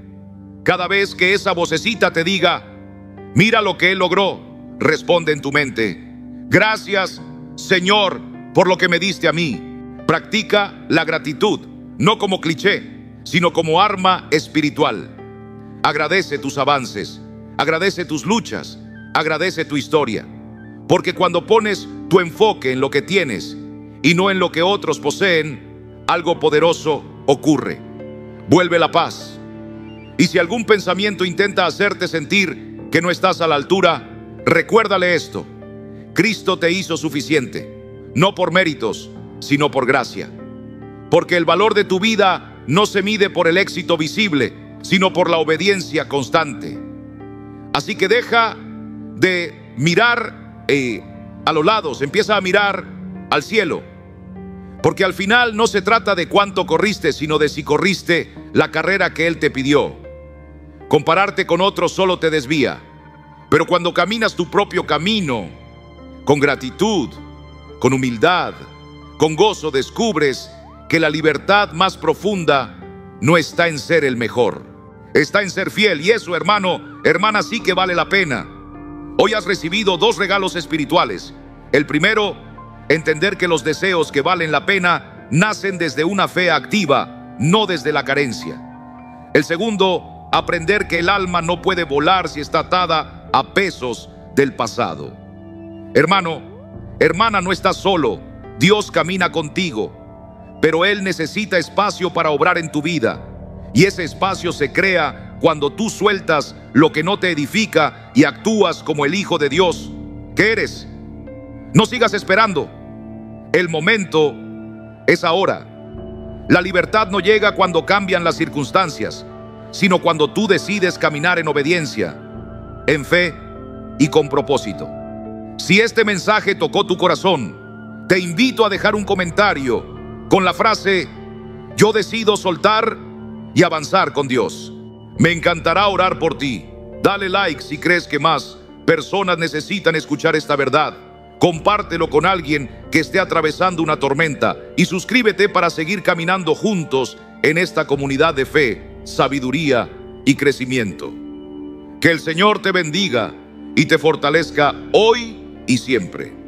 Cada vez que esa vocecita te diga, mira lo que él logró, responde en tu mente, gracias, Señor, por lo que me diste a mí. Practica la gratitud, no como cliché, sino como arma espiritual. Agradece tus avances, agradece tus luchas, agradece tu historia. Porque cuando pones tu enfoque en lo que tienes y no en lo que otros poseen, algo poderoso ocurre. Vuelve la paz. Y si algún pensamiento intenta hacerte sentir que no estás a la altura, recuérdale esto: Cristo te hizo suficiente, no por méritos, sino por gracia. porque el valor de tu vida no se mide por el éxito visible, sino por la obediencia constante. Así que deja de mirar a los lados, empieza a mirar al cielo, porque al final no se trata de cuánto corriste, sino de si corriste la carrera que Él te pidió. Compararte con otros solo te desvía, pero cuando caminas tu propio camino, con gratitud, con humildad, con gozo, descubres que la libertad más profunda no está en ser el mejor, está en ser fiel. Y eso, hermano, hermana, sí que vale la pena. Hoy has recibido 2 regalos espirituales. El primero, entender que los deseos que valen la pena nacen desde una fe activa, no desde la carencia. El segundo, aprender que el alma no puede volar si está atada a pesos del pasado. Hermano, hermana, no estás solo. Dios camina contigo, pero Él necesita espacio para obrar en tu vida. Y ese espacio se crea cuando tú sueltas lo que no te edifica y actúas como el Hijo de Dios que eres. No sigas esperando. El momento es ahora. La libertad no llega cuando cambian las circunstancias, sino cuando tú decides caminar en obediencia, en fe y con propósito. Si este mensaje tocó tu corazón, te invito a dejar un comentario con la frase: yo decido soltar y avanzar con Dios. Me encantará orar por ti. Dale like si crees que más personas necesitan escuchar esta verdad. Compártelo con alguien que esté atravesando una tormenta y suscríbete para seguir caminando juntos en esta comunidad de fe, sabiduría y crecimiento. Que el Señor te bendiga y te fortalezca hoy y siempre.